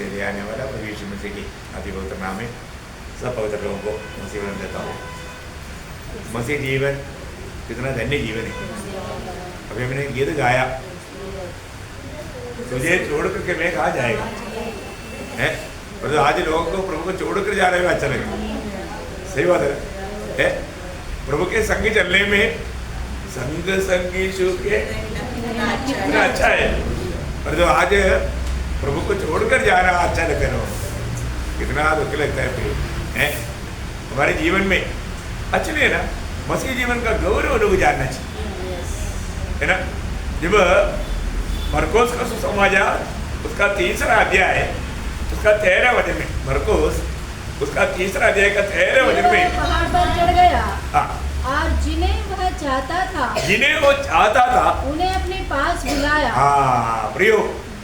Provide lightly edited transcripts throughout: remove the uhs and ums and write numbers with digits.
से ले आने वाला प्रभु यीशु मसीह की अति पवित्र नाम में सब पवित्र लोगों को मसीह वचन देता हूँ। मसीह जीवन कितना धन्य जीवन है। अभी हमने गीत गाया, तुझे छोड़ करके मैं कहाँ जाएगा है, पर आज लोगों को प्रभु को छोड़ कर जा रहे हैं, अच्छा लगे। सही बात है? प्रभु के संग चलने में संग संगी शु के कितना अच्छा है, पर जो आज प्रभु को छोड़कर जा रहा अच्छा लगता है, कितना दुख लगता है फिर है। हमारे जीवन में अच्छा नहीं है ना, मसीह जीवन का गौरव लोग जानना चाहिए, है ना। जब मरकोस का सुसमाचार उसका 3रा अध्याय है, उसका 13 वचन में, मरकोस उसका 3रा अध्याय का 13 वचन में पहाड़ पर चढ़ गया। हाँ, और जिन्हें वो चाहता था उन्हें अपने पास बुलाया। हाँ प्रियो,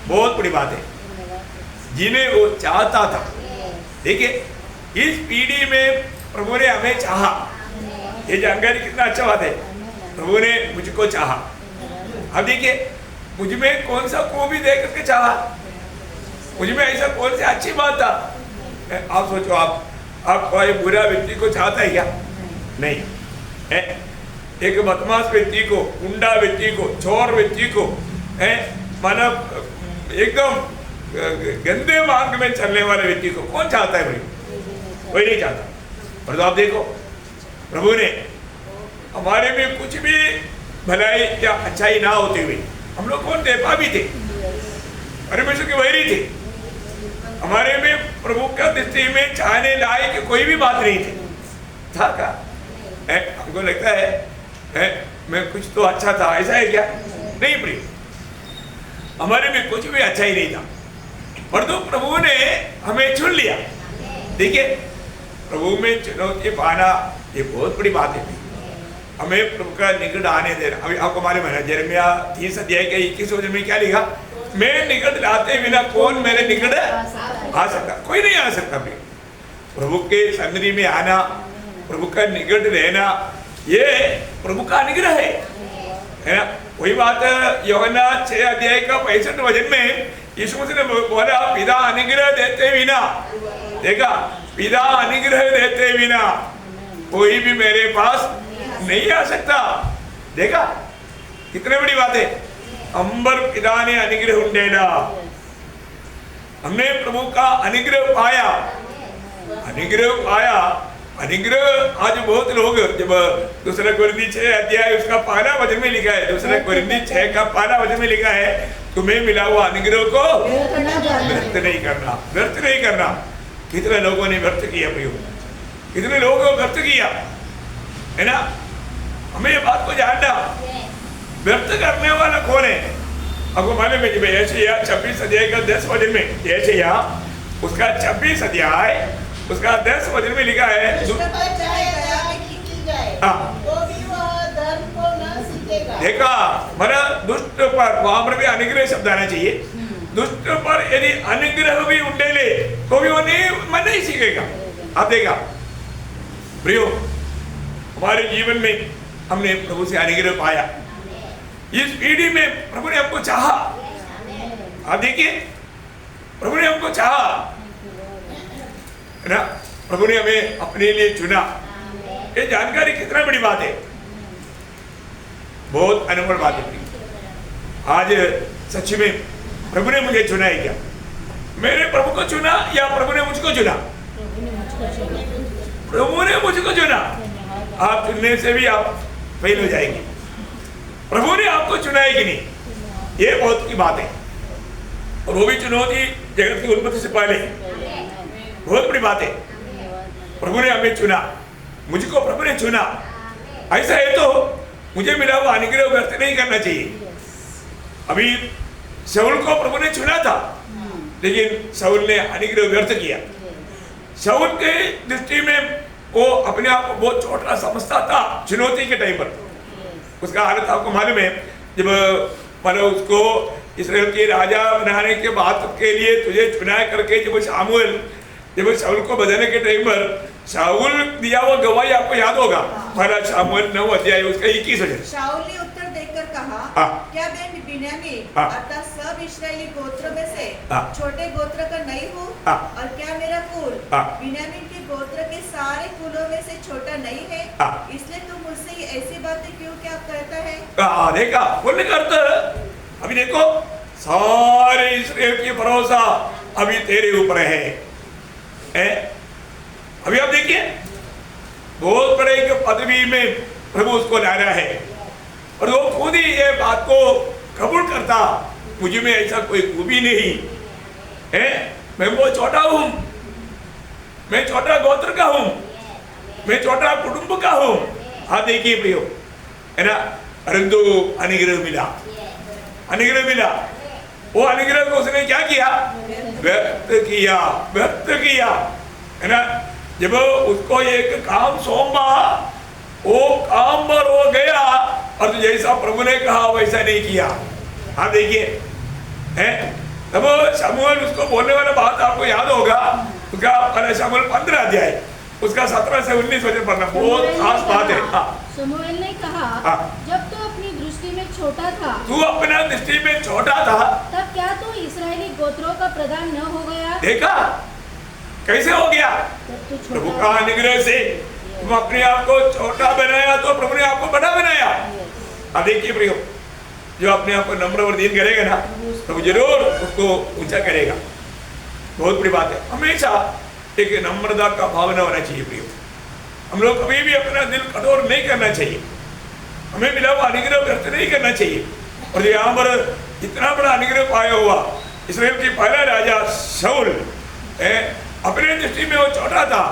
बहुत बड़ी बात है, जिन्हें वो चाहता था। देखिए इस पीढ़ी में प्रभु ने हमें चाहा, ये जानकारी कितना अच्छा बात है। प्रभु ने मुझको चाहा। अब देखिए मुझ में कौन सा खूबी देख करके चाहा, मुझ में ऐसा कौन सी अच्छी बात था। आप सोचो, आप कोई बुरा व्यक्ति को चाहता है क्या? नहीं है। एक बदमाश व्यक्ति को, गुंडा व्यक्ति को, चोर व्यक्ति को, माना एकदम गंदे मार्ग में चलने वाले व्यक्ति को कौन चाहता है भाई? कोई नहीं चाहता। पर तो आप देखो प्रभु ने हमारे में कुछ भी भलाई या अच्छाई ना होते हुए, हम लोग कौन थे? पापी थे, परमेश्वर के वैरी थे। हमारे में प्रभु का दृष्टि में चाहने लायक कोई भी बात नहीं थी। था क्या? हमको लगता है मैं कुछ तो अच्छा था, ऐसा है क्या? नहीं प्रिय, हमारे में कुछ भी अच्छा ही नहीं था, पर तो प्रभु ने हमें चुन लिया। देखिए प्रभु में चुनौती पाना ये बहुत बड़ी बात है। हमें प्रभु का निकट आने देना। अभी आपको मालूम है ना, यिर्मयाह 30 अध्याय के 21 वचन में क्या लिखा? मैं निकट लाते बिना कौन मेरे निकट आ सकता? कोई नहीं आ सकता। प्रभु के सन्निधि में आना, प्रभु का निकट रहना, ये प्रभु का अनुग्रह है ना। वही बात यूहन्ना 6 अध्याय का 65 वचन में यीशु मसीह ने बोला, पिता अनुग्रह देते बिना, देखा, पिता अनुग्रह देते बिना कोई भी मेरे पास नहीं आ सकता। देखा कितने बड़ी बात है। अंबर पिता ने अनुग्रह उंडेला, हमने प्रभु का अनुग्रह पाया, अनुग्रह पाया। अनुग्रह आज बहुत लोग, जब 2 कोरिन्थी 6 अध्याय उसका 1 वचन में लिखा है, 2 कोरिन्थी 6 का 1 वचन में लिखा है, तुम्हें मिला हुआ अनुग्रह को व्यर्थ नहीं करना, व्यर्थ नहीं करना। कितने लोगों ने व्यर्थ किया प्रियो, कितने लोगों को व्यर्थ किया, है ना। हमें ये बात को जानना, व्यर्थ करने वाला कौन है? आपको मालूम है, जब यशायाह 26 अध्याय का 10 वचन में, यशायाह उसका 26 अध्याय उसका 10 वचन में लिखा है, देखा मरा दुष्ट पर, वहां पर भी अनुग्रह शब्द आना चाहिए। दुष्ट पर यदि अनुग्रह भी उंडेले तो भी वो मन नहीं सीखेगा। आप देखा प्रियो, हमारे जीवन में हमने प्रभु से अनुग्रह पाया। इस पीढ़ी में प्रभु ने हमको चाहा। आप देखिए प्रभु ने हमको चाहा, है ना। प्रभु ने हमें अपने लिए चुना। ये जानकारी कितना बड़ी बात है, बहुत अनमोल बात है। आज सच में प्रभु ने मुझे चुना है क्या? मैंने प्रभु को चुना या प्रभु ने मुझको चुना? प्रभु ने मुझको चुना। आप चुनने से भी आप फेल हो जाएंगे। प्रभु ने आपको चुना है कि नहीं, ये बहुत की बात है। और वो भी चुनौती जगत की उत्पत्ति से पहले, बहुत बड़ी बात है। प्रभु ने हमें चुना, मुझको प्रभु ने चुना। ऐसा है तो मुझे मिला हुआ अनुग्रह व्यर्थ नहीं करना चाहिए। अभी शाऊल को प्रभु ने चुना था, लेकिन शाऊल ने अनुग्रह व्यर्थ किया। शाऊल के दृष्टि में वो अपने आप को बहुत छोटा समझता था। चुनौती के टाइम पर उसका हालत आपको मालूम है, जब मतलब उसको इस्राएल के राजा बनाने के बात के लिए तुझे चुना करके जब शाऊल को बदलने के टाइम पर शाऊल दिया हुआ गवाही आपको याद होगा। पहला शामुएल 9 अध्याय उसका 21 वचन। शाऊल ने उत्तर देकर कहा, कहा, हाँ। क्या मैं बिन्यामीन हाँ। अर्थात सब इस्राएली गोत्र में से हाँ। छोटे गोत्र का नहीं हूँ? हाँ। और क्या मेरा कुल हाँ। बिन्यामीन के गोत्र के सारे कुलों में से छोटा नहीं है? हाँ। इसलिए तू मुझसे ऐसी बातें क्यों क्या कहता है? देखा बोलने का अर्थ, अभी देखो सारे इस्राएल की भरोसा अभी तेरे ऊपर है? अभी आप देखिए बहुत बड़े एक पदवी में प्रभु उसको ला रहा है और वो खुद ही ये बात को कबूल करता, मुझे में ऐसा कोई खूबी नहीं है, मैं वो छोटा हूं, मैं छोटा गोत्र का हूं, मैं छोटा कुटुंब का हूं। हाँ देखिए प्रियो, है ना, परंतु अनुग्रह मिला, अनुग्रह मिला। वो अनुग्रह को उसने क्या किया? व्यक्त किया, व्यक्त किया, है ना। जब उसको एक काम सौंपा, वो काम पर वो गया और तो जैसा प्रभु ने कहा वैसा नहीं किया। हाँ देखिए, है तब शमूएल उसको बोलने वाला बात आपको याद होगा, उसका पहले शमूएल 15 अध्याय उसका 17 से 19 वचन पढ़ना, बहुत खास बात है। हाँ। शमूएल ने कहा, हाँ। जब तू अपनी दृष्टि में छोटा था, तू अपना दृष्टि में छोटा था, तब क्या तू इस्राएली गोत्रों का प्रधान न हो गया? देखा कैसे हो गया? जब तू प्रभु छोटा का अनुग्रह से तुम अपने आप को छोटा बनाया तो प्रभु ने आपको बड़ा बनाया। अब देखिए प्रियो, जो अपने आप को नम्र और दीन करेगा ना, प्रभु जरूर उसको ऊंचा करेगा। बहुत बड़ी बात है, हमेशा एक नम्रता का भावना होना चाहिए प्रियो। हम लोग कभी भी अपना दिल कठोर नहीं करना चाहिए, हमें मिला हुआ अनुग्रह व्यर्थ नहीं करना चाहिए। और यहाँ पर इतना बड़ा अनुग्रह पाया हुआ इस्राएल की पहला राजा शाऊल, अपने दृष्टि में वो छोटा था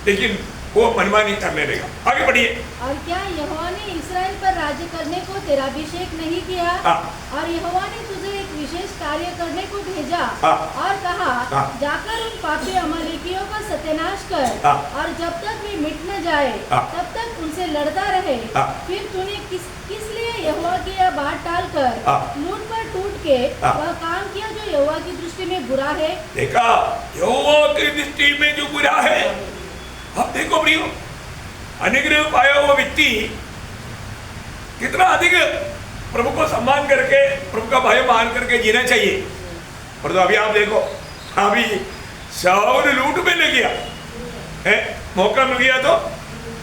लेकिन वो मनमानी करने लगा। आगे बढ़िए। और क्या यहोवा ने इस्राएल पर राज्य करने को तेरा अभिषेक नहीं किया? हाँ। और यहोवा ने तुझे एक विशेष कार्य करने को भेजा हाँ। और कहा, हाँ। जाकर उन पापी अमालेकियों का सत्यानाश कर, हाँ। और जब तक वे मिट न जाए हाँ। तब तक उनसे लड़ता रहे। हाँ। फिर तूने किस लिए यहोवा की यह बात टालकर हाँ। लूट पर टूट के हाँ। वह काम किया जो यहोवा की दृष्टि में बुरा है? देखा, यहोवा की दृष्टि में जो बुरा है। अब देखो प्रियो, अनुग्रह पाया हुआ व्यक्ति कितना अधिक प्रभु को सम्मान करके, प्रभु का भय मान करके जीना चाहिए। और तो अभी आप देखो, अभी शाऊल लूट में लग गया है, मौका मिल गया तो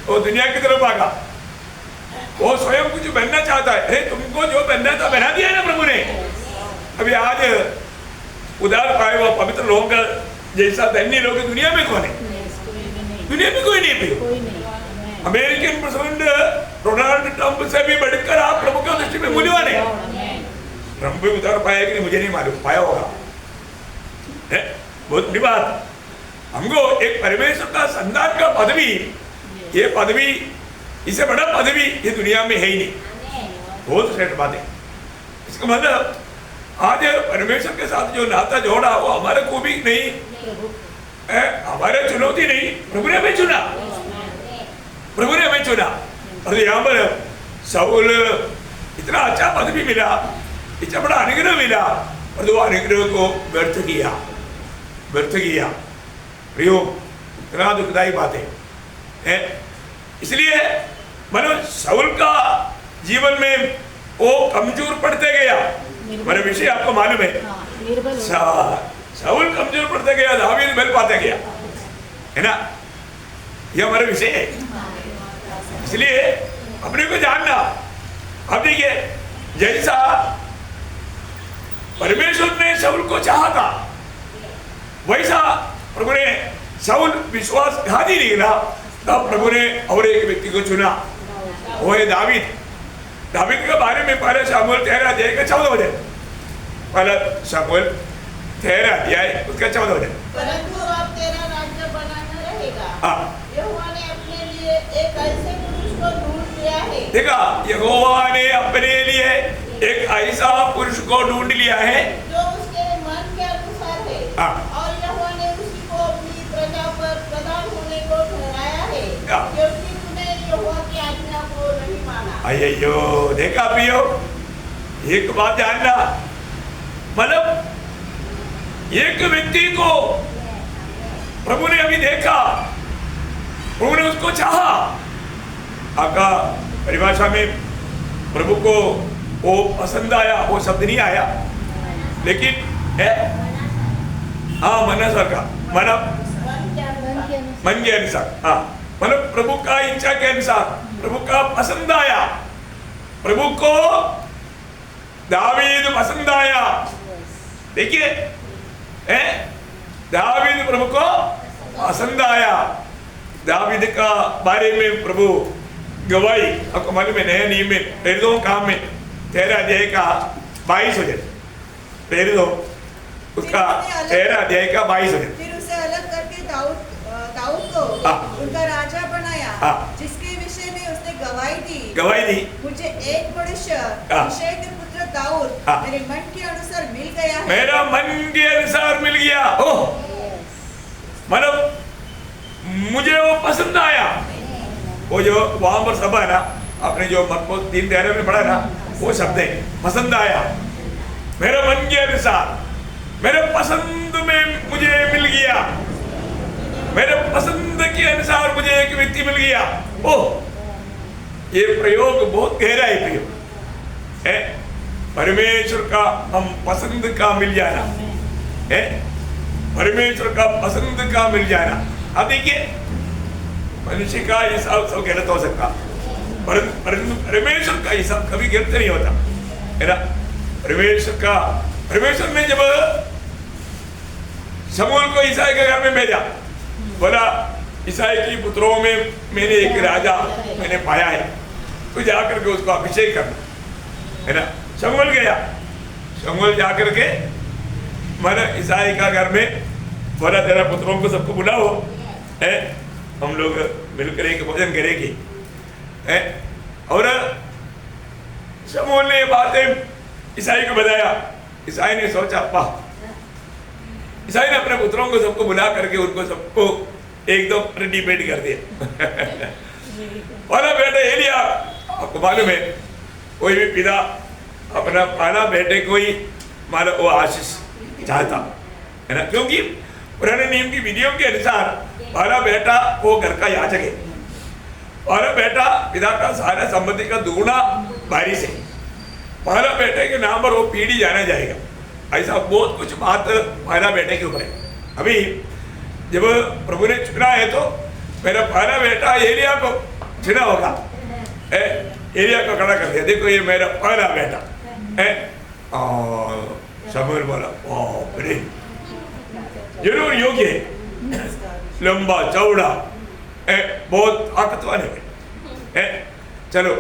वो दुनिया की तरफ भागा, वो स्वयं कुछ बनना चाहता है। अरे तुमको जो बनना था बना दिया ना प्रभु ने। अभी आज उदार पाए हुआ पवित्र लोगों का जैसा धन्य लोग दुनिया में कौन है? दुनिया में कोई नहीं प्रियो। कोई नहीं। अमेरिकन प्रेसिडेंट डोनाल्ड ट्रंप से भी बढ़कर आप प्रभु के दृष्टि में मूल्यवान है। ट्रंप भी उतार पाया कि नहीं मुझे नहीं मालूम, पाया होगा। बहुत बड़ी बात, हमको एक परमेश्वर का संतान का पदवी, ये पदवी, इससे बड़ा पदवी ये दुनिया में है ही नहीं। बहुत श्रेष्ठ बात है। इसका मतलब आज परमेश्वर के साथ जो नाता जोड़ा वो हमारे को भी नहीं, हमारे चुनौती नहीं, प्रभु ने हमें चुना, प्रभु ने हमें चुना। और यहाँ पर शाऊल इतना अच्छा पदवी मिला, इतना बड़ा अनुग्रह मिला, और वो अनुग्रह को व्यर्थ किया, व्यर्थ किया। प्रियो, इतना दुखदायी बात है। इसलिए मानो शाऊल का जीवन में वो कमजोर पड़ते गया। हमारे विषय आपको मालूम है, शाऊल कमजोर पड़ते गया, दावीद बल पाते गया, है ना, ये हमारा विषय है। इसलिए अपने को जानना। अब देखिए, जैसा परमेश्वर ने शाऊल को चाहा था, वैसा प्रभु ने शाऊल विश्वासघाती निकला, तब प्रभु ने और एक व्यक्ति को चुना, वो है दावीद। दावीद के बारे में पहले शमूएल 13 अध्याय का 14 वचन, पहला शमूएल 13 अध्याय उसका 14 वचन। परंतु अब तेरा राज्य बनाना रहेगा। हाँ। यहोवा ने अपने लिए एक ऐसे पुरुष को ढूंढ लिया है। देखा, यहोवा ने अपने लिए एक ऐसा पुरुष को ढूंढ लिया है जो उसके मन के अनुसार है। हाँ। और यहोवा ने उसी को अपनी प्रजा पर प्रधान होने को ठहराया है, हाँ। क्योंकि तूने यहोवा की आज्ञा को नहीं माना। अय्यो, देखा पियो, एक बात जानना, मतलब एक व्यक्ति को प्रभु ने अभी देखा, प्रभु ने उसको चाहा। आपका परिभाषा में प्रभु को वो पसंद आया वो शब्द नहीं आया, लेकिन है हाँ मनसर का मन के अनुसार, हाँ मतलब प्रभु का इच्छा के अनुसार, प्रभु का पसंद आया, प्रभु को दावीद पसंद आया। देखिए दावीद प्रभु को पसंद आया। दावीद का बारे में प्रभु गवाही आपको मालूम है, नया नियम में प्रेरितों काम में 13 अध्याय का 22 वचन, प्रेरितों उसका 13 अध्याय का 22 वचन। फिर उसे अलग करके दाऊद को उनका राजा बनाया, जिसके विषय में उसने गवाही दी, मुझे एक मनुष्य यिशै के पुत्र दाऊद मेरे मन के अनुसार मिल गया है। मेरा मन के अनुसार मिल गया, ओह मतलब मुझे वो पसंद आया। वो जो वहां पर सब है ना, आपने जो मरकुस 3:13 में पढ़ा ना, वो शब्द है पसंद आया, मेरे मन के अनुसार, मेरे पसंद में मुझे मिल गया, मेरे पसंद के अनुसार मुझे एक व्यक्ति मिल गया। ओह ये प्रयोग बहुत गहरा है प्रयोग है, परमेश्वर का हम पसंद का मिल जाना है, परमेश्वर का पसंद का मिल जाना। अब देखिए मनुष्य का हिसाब सब गलत हो सकता, परमेश्वर का हिसाब कभी गलत नहीं होता है ना। परमेश्वर ने जब शमूएल को ईसाई के घर में भेजा, बोला ईसाई की पुत्रों में मैंने एक राजा मैंने पाया है, तो जाकर के उसको अभिषेक करना है ना। शमूएल गया, शमूएल जाकर के मैंने ईसाई का घर में बोला तेरा पुत्रों को सबको बुलाओ है, हम लोग मिलकर एक भोजन करेंगे है। और शमूएल ने ये बातें ईसाई को बताया, ईसाई ने सोचा वाह, ईसाई ने अपने पुत्रों को सबको बुला करके उनको सबको एकदम डिबेट कर दिया। पहला बेटा एलिया, आपको मालूम है कोई भी पिता अपना पहला बेटे को ही मानो वो आशीष चाहता है ना, क्योंकि पुराने नियम की विधियों के अनुसार पहला बेटा वो घर का याजक है, पहला बेटा पिता का सारा संपत्ति का दुगुना बारी से, पहला बेटे के नाम पर वो पीढ़ी जाना जाएगा। ऐसा बहुत कुछ बात पहला बेटे के ऊपर है। अभी जब प्रभु ने चुना है तो मेरा पहला बेटा एलिया को चुना होगा, एलिया को खड़ा कर दिया, देखो ये मेरा पहला बेटा है। शमूएल बोला बाप रे जरूर योग्य है, लंबा चौड़ा बहुत ताकतवान है, चलो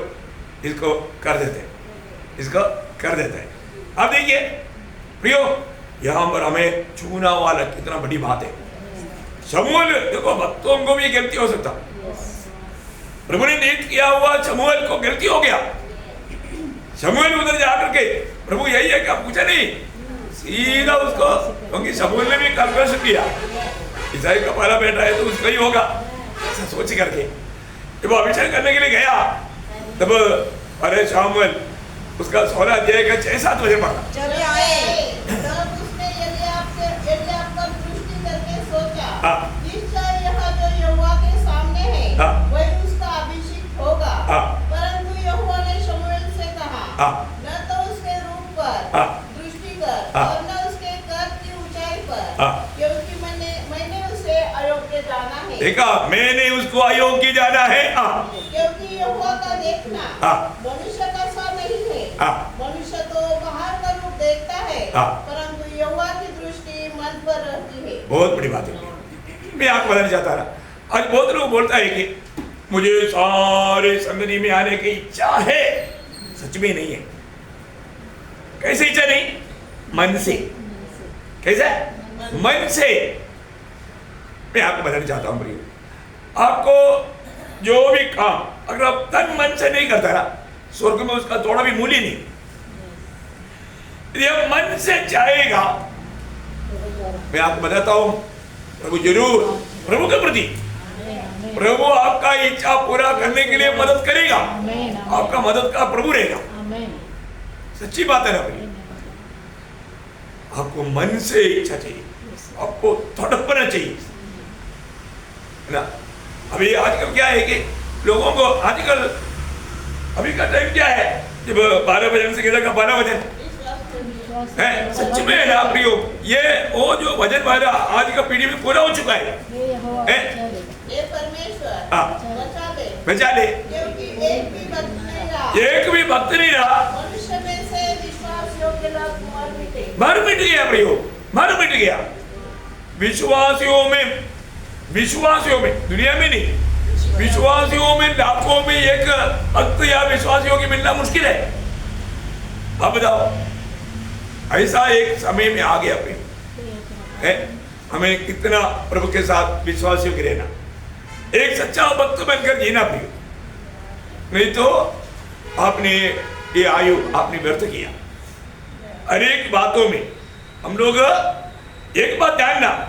इसको कर देते हैं, इसको कर देते हैं। अब देखिए प्रियो, यहाँ पर हमें चुना वाला कितना बड़ी बात है। शमूएल देखो भक्तों को भी गलती हो सकता, प्रभु ने नीत किया हुआ शमूएल को गलती हो गया। शमूएल उधर जाकर के प्रभु यही है क्या पूछा नहीं, सीधा उसको, क्योंकि शमूएल ने भी कन्वर्शन किया, ईसाई का पहला बेटा है तो उसका ही होगा ऐसा सोच करके जब वो अभिषेक करने के लिए गया, तब अरे शमूएल उसका 16 अध्याय का 6-7 वचन पढ़ा। जब उसने एलियाब पर दृष्टि करके सोचा, निश्चय यह जो यहोवा के सामने है वही उसका अभिषेक होगा। परंतु यहोवा ने शमूएल से कहा, न तो उसके रूप पर दृष्टि कर और न उसके कद की ऊंचाई पर, क्योंकि मैंने उसे अयोग्य जाना है। देखा, मैंने उसको अयोग्य जाना है, क्योंकि यहोवा का देखना मनुष्य का सा नहीं है, मनुष्य तो बाहर का रूप देखता है, परंतु यहोवा की दृष्टि मन पर रहती है। बहुत बड़ी बात है। मैं आपको बताना चाहता रहा, आज बहुत लोग बोलता है कि मुझे सारे संगनी में आने की इच्छा है, सच में नहीं है। कैसे इच्छा नहीं? मन से। कैसे? मन से। मैं आपको बताना चाहता हूं प्रिय, आपको जो भी काम अगर आप तन मन से नहीं करता ना, स्वर्ग में उसका थोड़ा भी मूल्य नहीं। यदि आप मन से चाहेगा, मैं आपको बताता हूं, प्रभु जरूर, प्रभु के प्रति प्रभु आपका इच्छा पूरा करने के लिए मदद करेगा, आपका मदद का प्रभु रहेगा। सच्ची बात है ना भाई, आपको मन से इच्छा चाहिए, आपको तड़पना चाहिए ना। अभी आजकल क्या है कि लोगों को, आजकल अभी का टाइम क्या है, जब 12 वचन से का 12 वचन है, सच में है ना प्रियो, ये वो जो वचन वाला आज का पीढ़ी में पूरा हो चुका है। ये परमेश्वर बचा ले, क्योंकि एक भी भक्त नहीं रहा, एक भी भक्त नहीं रहा, मनुष्य में से विश्वास योग्य लोग मर मिट गया प्रियो, मर मिट गया। विश्वासियों में दुनिया में नहीं, विश्वासियों में लाखों में एक भक्त या विश्वासियों की मिलना मुश्किल है। अब बताओ, ऐसा एक समय में आ गया प्रियो है, हमें कितना प्रभु के साथ विश्वासियों के रहना, एक सच्चा भक्त बनकर जीना प्रियो, नहीं तो आपने ये आयु आपने व्यर्थ किया। हर एक बातों में हम लोग एक बात जानना,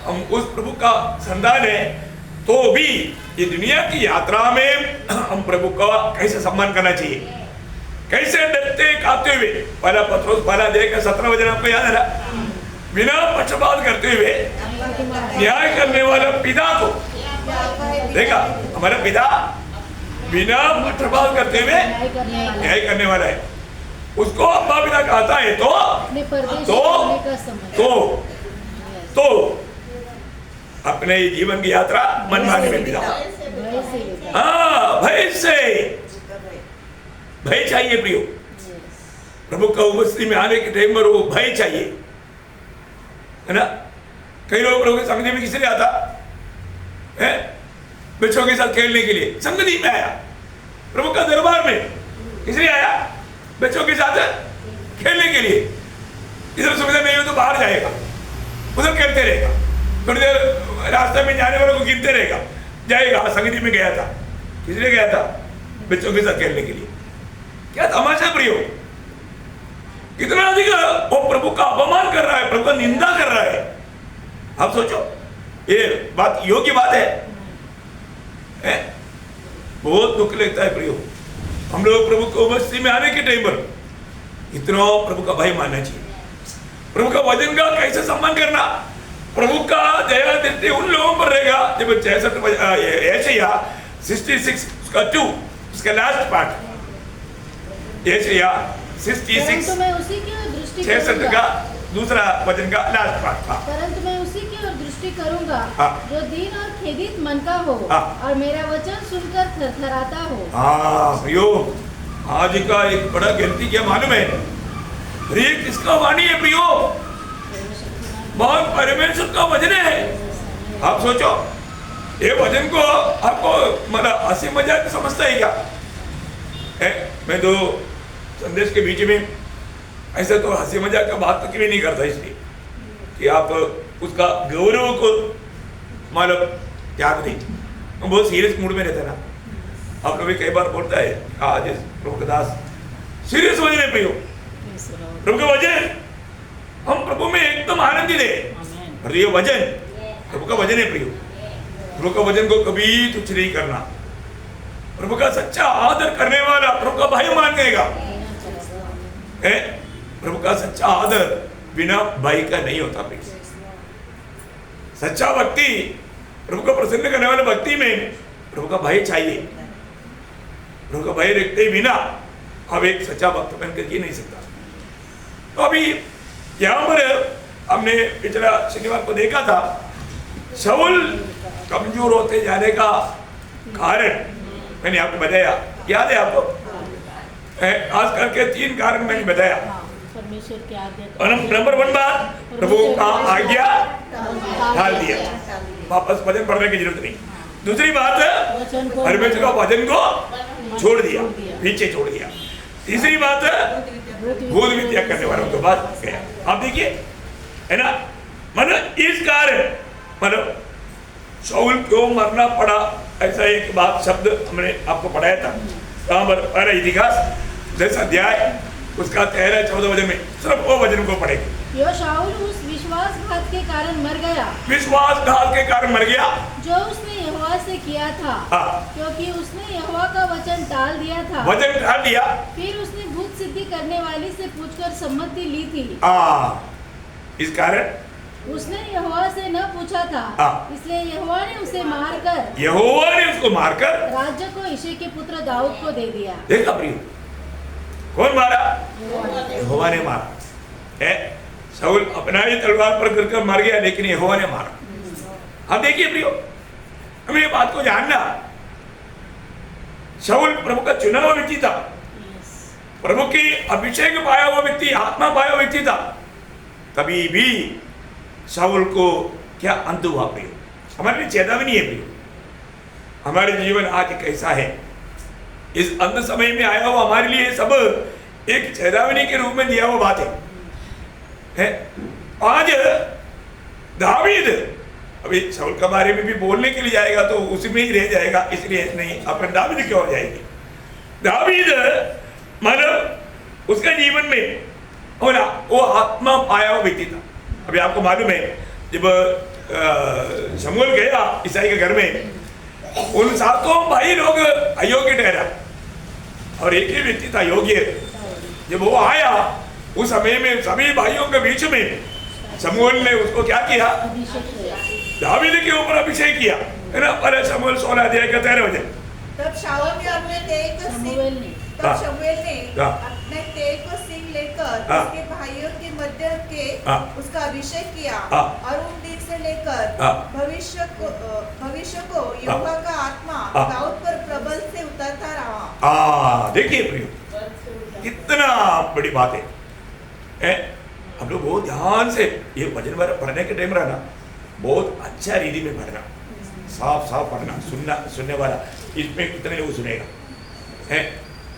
हम उस प्रभु का संतान है तो भी ये दुनिया की यात्रा में हम प्रभु का कैसे सम्मान करना चाहिए, कैसे डरते खाते हुए, पहला पत्रोस पहला देखा 17 वचन आपको याद है ना, बिना पक्षपात करते हुए न्याय करने वाला पिता को देखा, हमारा पिता बिना पक्षपात करते हुए न्याय करने वाला है, उसको अब्बा पिता कहता है तो अपने जीवन की यात्रा मनमाने में बिताओ। हाँ, भय चाहिए प्रियो, प्रभु का उपस्थिति में आने के टाइम पर वो भय चाहिए, है ना। कई लोग प्रभु की संगति में किसलिए आता है, बच्चों के साथ खेलने के लिए संगति में आया, प्रभु का दरबार में इसलिए आया बच्चों के साथ खेलने के लिए। इधर सुविधा नहीं हो तो बाहर जाएगा, उधर खेलते रहेगा, थोड़ी देर रास्ते में जाने वालों को गिनते रहेगा, जाएगा। संगति में गया था, किसलिए गया था, बच्चों के साथ खेलने के लिए। क्या तमाशा प्रियो, कितना अधिक वो प्रभु का अपमान कर रहा है, प्रभु का निंदा कर रहा है। आप सोचो, ये बात योग्य बात है? बहुत दुख लगता है प्रियो, हम लोग प्रभु को उपस्थिति में आने के टाइम पर इतना प्रभु का भय मानना चाहिए, प्रभु का वचन का कैसे सम्मान करना, प्रभु का दया दृष्टि उन लोगों पर रहेगा जब 66 उसका 2 उसका लास्ट पार्ट, यशायाह 66 का दूसरा वचन का लास्ट पार्ट। परंतु मैं उसी की ओर दृष्टि करूंगा जो दीन और खेदित मन का हो और मेरा वचन सुनकर थरथराता हो। प्रियो, आज का एक बड़ा गलती क्या मालूम है, ये किसका वाणी है प्रियो, बहुत परमेश्वर का वचन है। आप सोचो, ये वचन को आपको मतलब हंसी मजाक समझता है क्या? मैं तो संदेश के बीच में ऐसा तो हंसी मजाक का बात तो कभी नहीं करता, इसलिए कि आप उसका गौरव को मतलब याद नहीं, बहुत सीरियस मूड में रहता है ना। आप लोग भी कई बार बोलता है आज प्रभु दास सीरियस वजन है प्रियो, प्रभु का वजन, हम प्रभु में एकदम आनंदित है। और ये वजन प्रभु का वजन है प्रियो, प्रभु का वजन को कभी तुच्छ नहीं करना, प्रभु का सच्चा आदर करने वाला प्रभु का भाई मानेगा। प्रभु का सच्चा आदर बिना भाई का नहीं होता प्रियो। सच्चा भक्ति, प्रभु को प्रसन्न करने वाले भक्ति में प्रभु का भय चाहिए, प्रभु का भय रखते बिना अब एक सच्चा भक्त बनकर जी नहीं सकता। तो अभी यहाँ पर हमने पिछला शनिवार को देखा था, शाऊल कमजोर होते जाने का कारण मैंने आपको बताया, याद है आपको? खास करके 3 कारण मैंने बताया। परमेश्वर की आज्ञा, और नंबर 1 बात, प्रभु का आज्ञा डाल दिया, वापस वचन पढ़ने की जरूरत नहीं। दूसरी बात, परमेश्वर का वचन को छोड़ दिया, पीछे छोड़ दिया। तीसरी बात, भूत विद्या करने वालों के पास गया। आप देखिए, है ना, मतलब इस कारण मतलब शाऊल क्यों मरना पड़ा, ऐसा एक बात शब्द हमने आपको पढ़ाया था। कहाँ पर? पहला इतिहास 10 अध्याय उसका 13-14 वचन में सिर्फ वो वचन को पढ़ेंगे। यो शाऊल उस विश्वासघात के कारण मर गया, विश्वासघात के कारण मर गया जो उसने यहोवा से किया था, क्योंकि उसने यहोवा का वचन टाल दिया था। वचन टाल दिया, फिर उसने भूत सिद्धि करने वाली से पूछकर सम्मति ली थी। इस कारण उसने यहोवा से न पूछा था, इसलिए यहोवा ने उसे उसको मारकर राज्य को यिशै के पुत्र दाऊद को दे दिया। देखा प्रिय, कौन मारा? यहोवा ने मारा है। शाऊल अपना ही तलवार पर गिरकर मर गया, लेकिन यहोवा ने मारा। अब देखिए प्रियो, हमें ये बात को जानना, शाऊल प्रभु का चुना हुआ व्यक्ति था, प्रभु की अभिषेक पाया हुआ व्यक्ति, आत्मा पाया हुआ व्यक्ति था, तभी भी शाऊल को क्या अंत हुआ प्रियो? हमारे लिए चेतावनी है प्रियो, हमारे जीवन आज कैसा है, इस अंत समय में आया हुआ हमारे लिए सब एक चेतावनी के रूप में दिया हुआ बात है। आज दावीद, अभी शाऊल के बारे में भी बोलने के लिए जाएगा तो उसमें ही रह जाएगा, इसलिए नहीं अपन दावीद क्यों हो जाएगी। दावीद मतलब उसके जीवन में हो ना वो आत्मा पाया हुआ व्यक्ति था। अभी आपको मालूम है, जब शमूएल गया ईसाई के घर में, उन सातों भाई लोग अयोग्य ठहरा और एक ही व्यक्ति था योग्य। जब वो आया उस समय में सभी भाइयों के बीच में शमूएल ने उसको क्या किया? दावीद के ऊपर अभिषेक किया, है ना। पर शमूएल 16 अध्याय के 13 वचन, तब शाऊल ने अपने तेल को शमूएल ने अपने तेल को सिंह लेकर उसके भाइयों के मध्य के उसका अभिषेक किया और उन दिन से लेकर भविष्य को यहोवा का आत्मा दाऊद पर प्रबल से उतरता रहा। देखिए प्रियो, कितना बड़ी बात है। हम लोग बहुत ध्यान से ये वचन पढ़ने के टाइम रहना, बहुत अच्छा रीति में पढ़ना, साफ साफ पढ़ना, सुनने वाला इसमें कितने लोग सुनेगा है,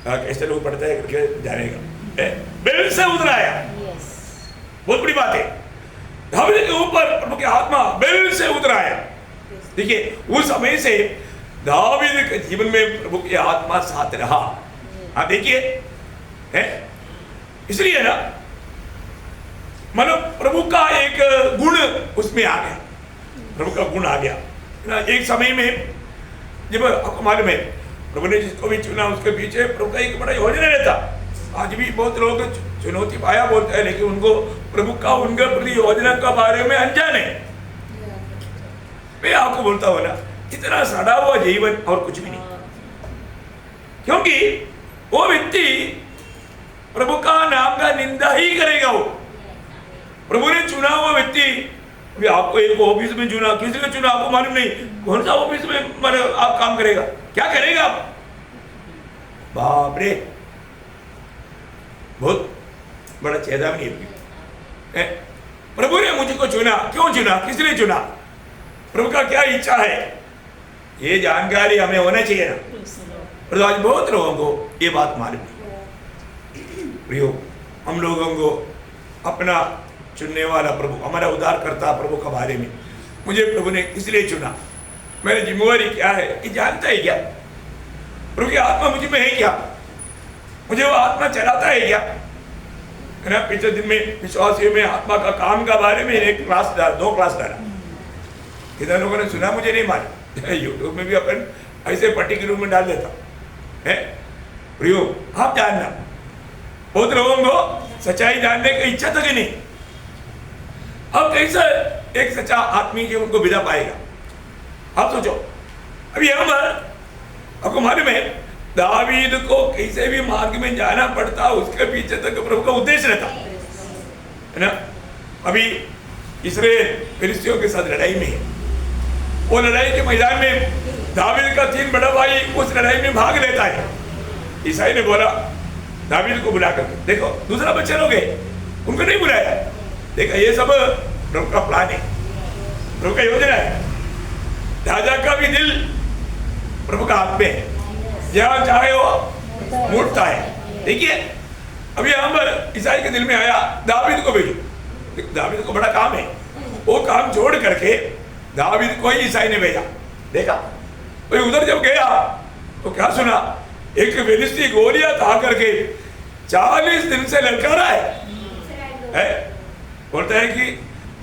कैसे लोग पढ़ते हैं करके जानेगा। बेल से उतर आया, बहुत बड़ी बात है। दाऊद के ऊपर प्रभु की आत्मा बेल से उतर आया। देखिए उस समय से दाऊद के जीवन में प्रभु की आत्मा साथ रहा। हाँ देखिए है, इसलिए ना मतलब प्रभु का एक गुण उसमें आ गया, प्रभु का गुण आ गया ना। एक समय में जब आपको मालूम है, प्रभु ने जिसको भी चुना उसके पीछे प्रभु का एक बड़ा योजना रहता। आज भी बहुत लोग चुनौती पाया बोलते हैं, लेकिन उनको प्रभु का उनके प्रति योजना के बारे में अनजान है। मैं आपको बोलता हूँ ना, इतना सड़ा हुआ जीवन और कुछ भी नहीं, क्योंकि वो व्यक्ति प्रभु का नाम का निंदा ही करेगा। वो प्रभु ने चुना हुआ व्यक्ति, अभी आपको एक ऑफिस में चुना, किसी ने चुना आपको मालूम नहीं, कौन सा ऑफिस में मतलब आप काम करेगा, क्या करेगा आप? बाप रे, बहुत बड़ा चेतावनी है। प्रभु ने मुझको चुना, क्यों चुना, किसने चुना, प्रभु का क्या इच्छा है, ये जानकारी हमें होना चाहिए ना। पर आज बहुत लोगों को ये बात मालूम नहीं। प्रियो, हम लोगों को अपना चुनने वाला प्रभु, हमारा उद्धार करता प्रभु के बारे में, मुझे प्रभु ने इसलिए चुना, मेरी जिम्मेवारी क्या है कि जानता है क्या, प्रभु की आत्मा मुझ में है क्या, मुझे वो आत्मा चलाता है क्या, है ना। पिछले दिन में विश्वासियों में आत्मा का काम का बारे में एक क्लास डाला, 2 क्लास डाला। कितने लोगों ने सुना मुझे नहीं मालूम, यूट्यूब में भी अपन ऐसे पट्टी के रूप में डाल देता है। प्रियो, आप जानना, बहुत लोगों को सच्चाई जानने की इच्छा तक ही नहीं। अब कैसे एक सच्चा आदमी के उनको विदा पाएगा, आप सोचो। अभी हम आपको मालूम है, दावीद को कैसे भी मार्ग में जाना पड़ता, उसके पीछे तक प्रभु का उद्देश्य रहता है ना। अभी इस्राएल फिलिस्तियों के साथ लड़ाई में है, वो लड़ाई के मैदान में दावीद का 3 बड़ा भाई उस लड़ाई में भाग लेता है। ईसाई ने बोला दावीद को बुला कर, देखो दूसरा बच्चे लोग है, उनको नहीं बुलाया। देखा, ये सब प्रभु का प्लान है, प्रभु का योजना है। राजा का भी दिल प्रभु का हाथ में है, जहाँ चाहे वो मुड़ता है। देखिए अभी हम ईसाई के दिल में आया दावीद को भेजो, दावीद को बड़ा काम है, वो काम छोड़ करके दावीद को ही ईसाई ने भेजा। देखा, कोई उधर जब गया तो क्या सुना, एक फिलिस्ती गोलियत आकर के 40 दिन से ललकारा है। बोलता है कि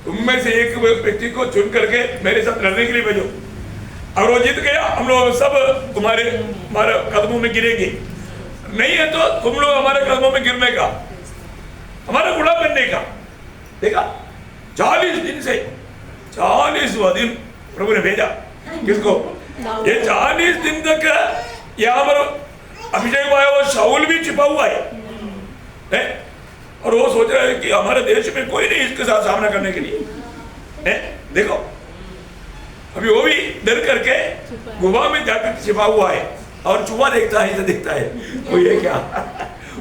तुम में से एक व्यक्ति को चुन करके मेरे साथ लड़ने के लिए भेजो, और वो जीत गया, हम लोग सब हमारे कदमों में गिरेंगे, नहीं है तो तुम लोग हमारे कदमों में गिरने का, हमारा गुलाम बनने का। देखा, 40 दिन से 40वां दिन प्रभु ने भेजा किसको, ये 40 दिन तक यहाँ पर अभिषेक पाया हुआ शाऊल भी छिपा हुआ है, है? और वो सोच रहा है कि हमारे देश में कोई नहीं इसके साथ सामना करने के लिए है? देखो अभी वो भी डर करके गुफा में जाकर छिपा हुआ है और चूहा देखता है, इसे देखता है कोई है क्या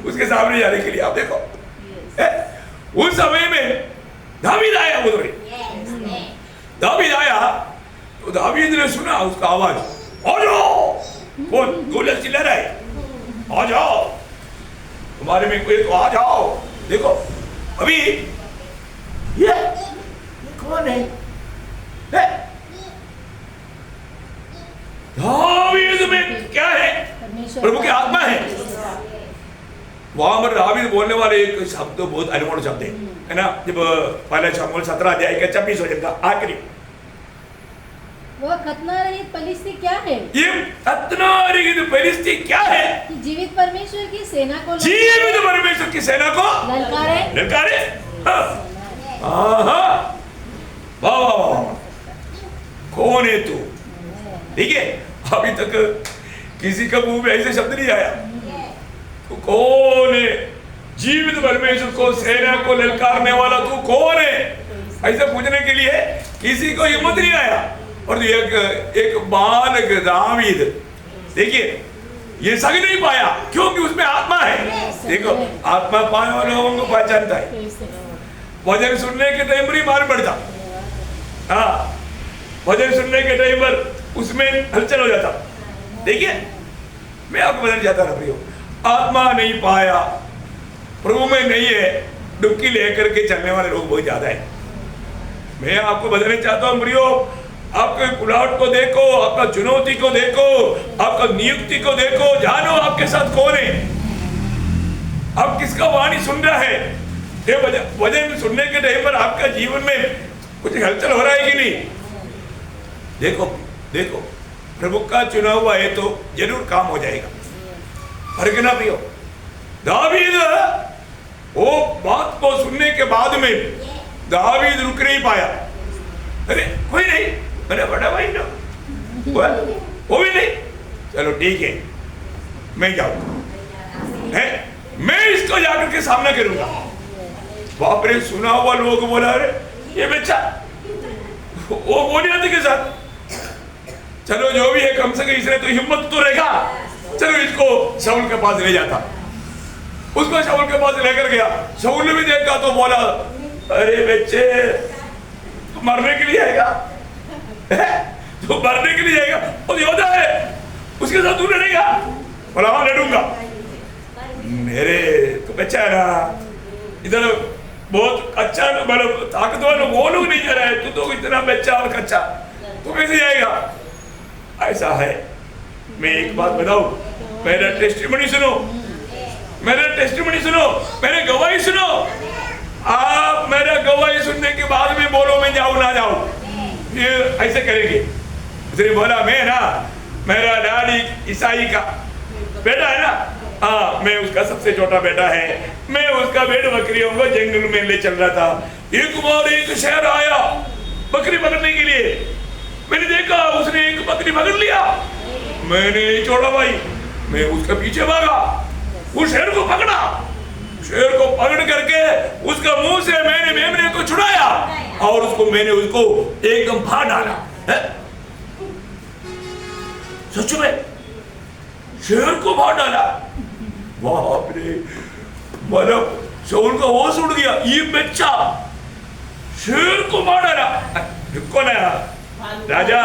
उसके सामने जाने के लिए। आप देखो उस समय में दावीद आया, बोल रहे दावीद आया तो दावीद ने सुना उसका आवाज, आ जाओ। कौन? गोलियत चिल्ला रहा है, आ जाओ, तुम्हारे में कोई तो आ जाओ। देखो अभी ये कौन है? दावीद में क्या है? प्रभु की आत्मा है। वहां पर दावीद बोलने वाले एक शब्द बहुत अनमोल शब्द है ना, जब पहले शमूएल 17 अध्याय के 26 वचन का आखिरी, वह खतना रहित फलिस्ती क्या है? ये खतना रहित फलिस्ती क्या है? कि जीवित परमेश्वर की सेना को ललकारे। वाह, कौन है तू? ठीक है, अभी तक किसी का मुंह में ऐसे शब्द नहीं आया। तू कौन है? जीवित परमेश्वर को, सेना को ललकारने वाला तू कौन है? ऐसे पूछने के लिए किसी को हिम्मत नहीं आया। और एक बालक दावीद, देखिए ये सग नहीं पाया क्योंकि उसमें आत्मा है। देखो आत्मा पाने वाले लोगों को पहचानता है। वचन सुनने के टाइम पर ही मार पड़ता, हाँ, वचन सुनने के टाइम पर उसमें हलचल हो जाता। देखिए मैं आपको बताना चाहता था प्रियो, आत्मा नहीं पाया, प्रभु में नहीं है, डुबकी लेकर के चलने वाले लोग बहुत ज्यादा है। मैं आपको बताना चाहता हूँ प्रियो, आपके पुलावट को देखो, आपका चुनौती को देखो, आपका नियुक्ति को देखो, जानो आपके साथ कौन है, आप किसका वाणी सुन रहा है। ये वचन सुनने के टाइम पर आपका जीवन में कुछ हलचल हो रहा है कि नहीं? देखो देखो, प्रभु का चुना हुआ है तो जरूर काम हो जाएगा। फर्क ना पियो। दावीद वो बात को सुनने के बाद में दावीद रुक नहीं पाया। अरे कोई नहीं, मैंने बड़ा भाई ना वो भी नहीं, चलो ठीक है मैं जाऊंगा, मैं इसको जाकर के सामना करूंगा। बाप रे, सुना हुआ लोग बोला अरे ये बच्चा वो बोली आती के साथ, चलो जो भी है कम से कम इसने तो हिम्मत तो रहेगा, चलो इसको शाऊल के पास ले जाता। उसको शाऊल के पास लेकर गया। शाऊल ने भी देखा तो बोला अरे बच्चे तू मरने के लिए आएगा, तू मरने के लिए आएगा, और योद्धा है उसके साथ तू लड़ेगा? बोला हाँ लड़ूंगा। मेरे तो बच्चा है ना, इधर बहुत अच्छा मतलब ताकतवर वो लोग नहीं जा रहा है, तू तो इतना बच्चा और कच्चा, तू कैसे जाएगा? ऐसा है। मैं एक बात बताऊं, मेरा टेस्टिमनी सुनो, मेरा टेस्टिमनी सुनो, मेरे गवाही सुनो। आप मेरा गवाही सुनने के बाद में बोलो मैं जाऊं ना जाऊं, ये ऐसे करेंगे। उसने बोला मैं ना, मेरा डैडी ईसाई का बेटा है ना, हाँ मैं उसका सबसे छोटा बेटा है, मैं उसका भेड़ बकरियों को जंगल में ले चल रहा था। एक बार एक शेर आया बकरी पकड़ने के लिए, मैंने देखा उसने एक बकरी पकड़ लिया, मैंने नहीं छोड़ा भाई, मैं उसके पीछे भागा, उस शेर को पकड़ा, शेर को पकड़ करके उसका मुंह से मैंने मेमने को छुड़ाया और मैंने उसको एकदम फाड़ डाला। सच में शेर को फाड़ डाला। बाप रे, मतलब शाऊल का होश उड़ गया, ये बच्चा शेर को मार डाला। रुको ना राजा,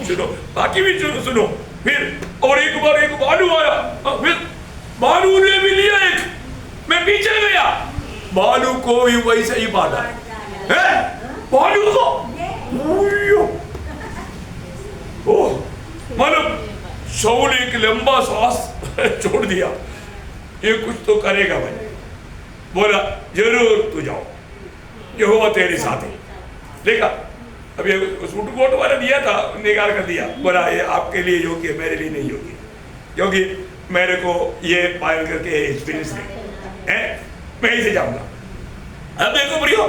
सुनो बाकी भी सुनो। फिर और एक बार एक भालू आया, फिर भालू ने भी लिया एक, मैं पीछे गया, भालू को भी वैसे ही मारा है, भालू को। मतलब शाऊल एक लंबा श्वास छोड़ दिया, ये कुछ तो करेगा भाई। बोला जरूर तू जाओ, यहोवा तेरे साथ है। देखा अभी उस ऊँट वाला दिया था, निकाल कर दिया, बोला ये आपके लिए योग्य, मेरे लिए नहीं योग्य, क्योंकि मेरे को ये पालन करके एक्सपीरियंस है, मैं ही से जाऊंगा। अब देखो प्रियो,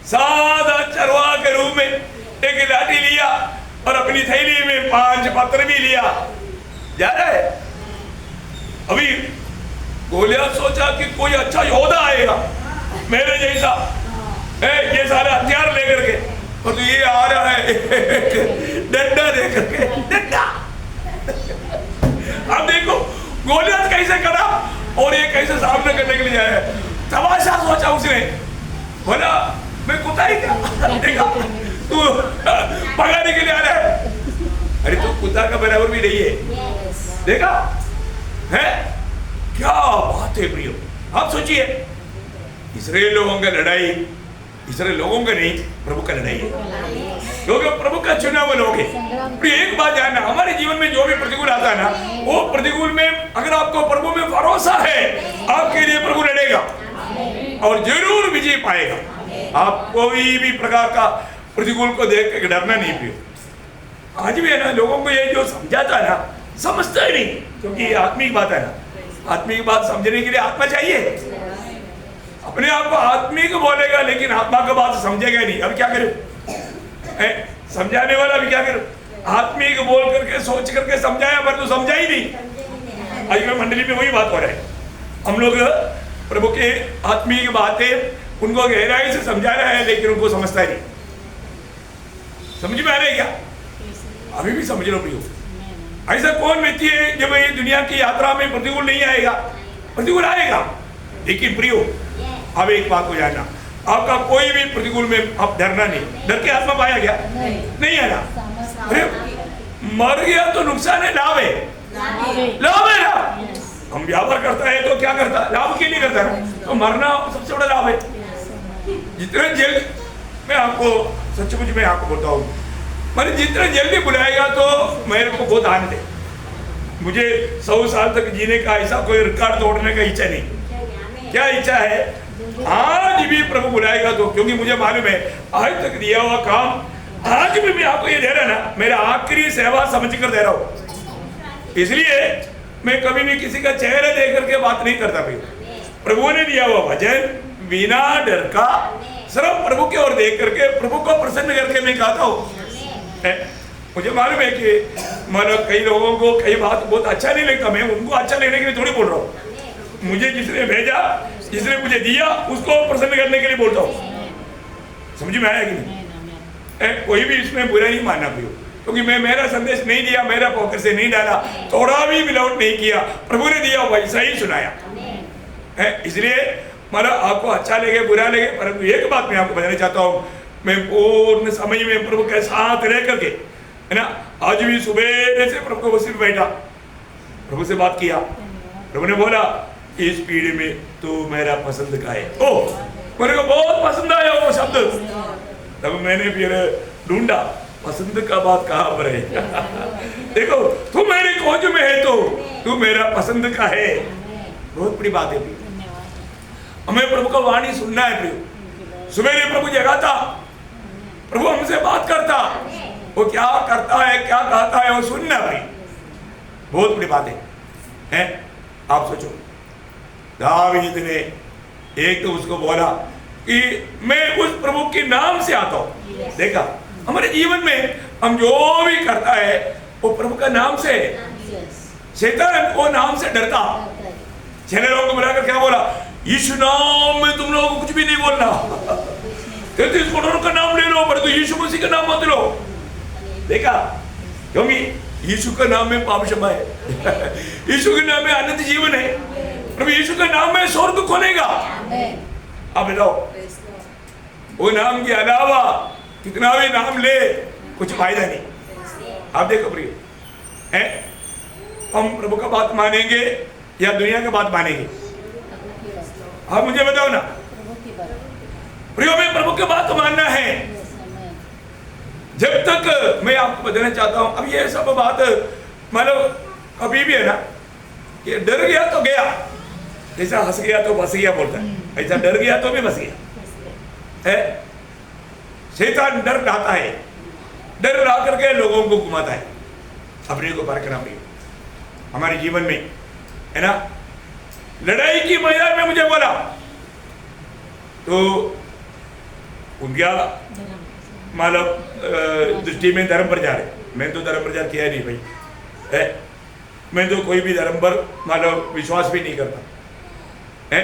सादा चरवा के रूप में एक लाठी लिया और अपनी थैली में 5 पत्र भी लिया, जा रहा है। अभी गोलियत सोचा कि कोई अच्छा योद्धा आएगा मेरे जैसा, ये सारे हथियार लेकर के, और तो ये आ रहा है डंडा लेकर के, डंडा। अब देखो गोलियत कैसे करा और ये कैसे सामने करने के लिए आया। तमाशा सोचा उसने, बोला मैं कुत्ता ही क्या, देखा तू भगाने के लिए आ रहा है, अरे तू कुत्ता का बराबर भी नहीं है। देखा है क्या बात है प्रियो। आप सोचिए इस्राएल लोगों का लड़ाई इस्राएल लोगों का नहीं, प्रभु का लड़ाई है, क्योंकि प्रभु का चुना हुआ लोग है। एक बात जानना, हमारे जीवन में जो भी प्रतिकूल आता है ना, वो प्रतिकूल में अगर आपको प्रभु में भरोसा है, आपके लिए प्रभु लड़ेगा और जरूर विजय पाएगा। आप कोई भी प्रकार का प्रतिकूल को देख के डरना नहीं पियो। आज भी है ना, लोगों को ये जो समझाता है ना, समझता ही नहीं, क्योंकि आत्मिक बात है ना। आत्मिक बात समझने के लिए आत्मा चाहिए। अपने आप को आत्मिक बोलेगा लेकिन आत्मा का बात समझेगा नहीं। अब क्या करे, समझाने वाला भी क्या करे, आत्मिक बोल करके सोच करके समझाया पर तो समझा ही नहीं। आज मंडली में वही बात हो रहा है, हम लोग प्रभु के आत्मिक बातें उनको गहराई से समझा रहे हैं लेकिन उनको समझता ही नहीं। समझ में आ रहा है क्या? अभी भी समझ लो प्रियो, ऐसा कौन व्यक्ति है जब ये दुनिया की यात्रा में प्रतिकूल नहीं आएगा? प्रतिकूल आएगा, लेकिन प्रियो अब एक बात को जानना, आपका कोई भी प्रतिकूल में आप डरना नहीं। डर के आत्मा पाया गया नहीं है ना? अरे मर गया तो नुकसान है, लाभ है, लाभ है ना। हम व्यापार करता है तो क्या करता है, लाभ के लिए करता है, तो मरना सबसे बड़ा लाभ है। जितने जल्द, मैं आपको सचमुच में आपको बोलता हूँ, मैंने जितने जल्दी बुलाएगा तो मेरे को बहुत आनंद है। मुझे 100 साल तक जीने का ऐसा कोई रिकॉर्ड तोड़ने का इच्छा नहीं। क्या इच्छा है? आज भी प्रभु बुलाएगा तो, क्योंकि मुझे मालूम है आज तक दिया हुआ काम आज भी मैं आपको ये दे रहा ना, मेरा आखिरी सेवा समझ कर दे रहा हूँ। इसलिए मैं कभी भी किसी का चेहरा देख करके बात नहीं करता। भाई प्रभु ने दिया हुआ वचन बिना डर का सिर्फ प्रभु की ओर देख करके प्रभु को प्रसन्न करके मैं कहता हूँ। मुझे मालूम है कि मतलब कई लोगों को कई बात बहुत अच्छा नहीं लगता, मैं उनको अच्छा लगने के लिए थोड़ी बोल रहा हूँ। मुझे जिसने भेजा, जिसने मुझे दिया, उसको प्रसन्न करने के लिए बोलता हूँ। समझ में आया कि नहीं? कोई भी इसमें बुरा नहीं मानना प्रियो, क्योंकि मैं मेरा संदेश नहीं दिया, मेरा पॉकेट से नहीं डाला, थोड़ा भी मिलावट नहीं किया, प्रभु ने दिया वैसा ही सुनाया है। इसलिए मतलब आपको अच्छा लगे बुरा लगे, परंतु एक बात मैं आपको बताना चाहता हूँ, मैं पूर्ण समय में प्रभु के साथ रह करके है ना, आज भी सुबह से प्रभु को बस में बैठा, प्रभु से बात किया। प्रभु ने बोला इस पीढ़ी में तू मेरा पसंद का है। ओ मेरे को बहुत पसंद आया वो शब्द। तब मैंने फिर ढूंढा पसंद का बात कहाँ पर है। देखो तू मेरी खोज में है तो तू मेरा पसंद का है। बहुत बड़ी बात है प्रियो, हमें प्रभु का वाणी सुनना है प्रियो। सवेरे प्रभु जगाता, प्रभु हमसे बात करता, वो क्या करता है क्या कहता है वो सुनना भाई, बहुत बड़ी बात है। आप सोचो दावीद ने एक तो उसको बोला कि मैं उस प्रभु के नाम से आता हूँ। देखा हमारे जीवन में हम जो भी करता है वो प्रभु का नाम से। शैतान वो नाम से डरता, छह लोगों को बुलाकर क्या बोला, यीशु नाम में तुम लोगों को कुछ भी नहीं बोलना, 33 करोड़ का नाम ले लो पर तो यीशु मसीह का नाम मत लो। देखा, क्योंकि यीशु का नाम में पाप क्षमा है, यीशु के नाम में अनंत जीवन है, प्रभु यीशु का नाम में स्वर्ग खोलेगा। अब बताओ वो नाम के अलावा कितना भी नाम ले कुछ फायदा नहीं। आप देखो प्रिय है, हम प्रभु का बात मानेंगे या दुनिया की बात मानेंगे? आप मुझे बताओ ना। प्रियो में प्रभु की बात मानना है। जब तक मैं आपको बताना चाहता हूं, अब ये सब बात मतलब कभी भी है ना, ये डर गया तो गया, जैसा हंस गया तो बस गया बोलता है, ऐसा डर गया तो भी बस गया है। शैतान डर लाता है, डर ला करके लोगों को घुमाता है। अपने को पार करना प्रिय हमारे जीवन में है ना। लड़ाई की मैदान में मुझे बोला तो उनका मतलब दृष्टि में धर्म प्रचार है। मैं तो धर्म प्रचार किया नहीं भाई है, मैं तो कोई भी धर्म पर मतलब विश्वास भी नहीं करता है?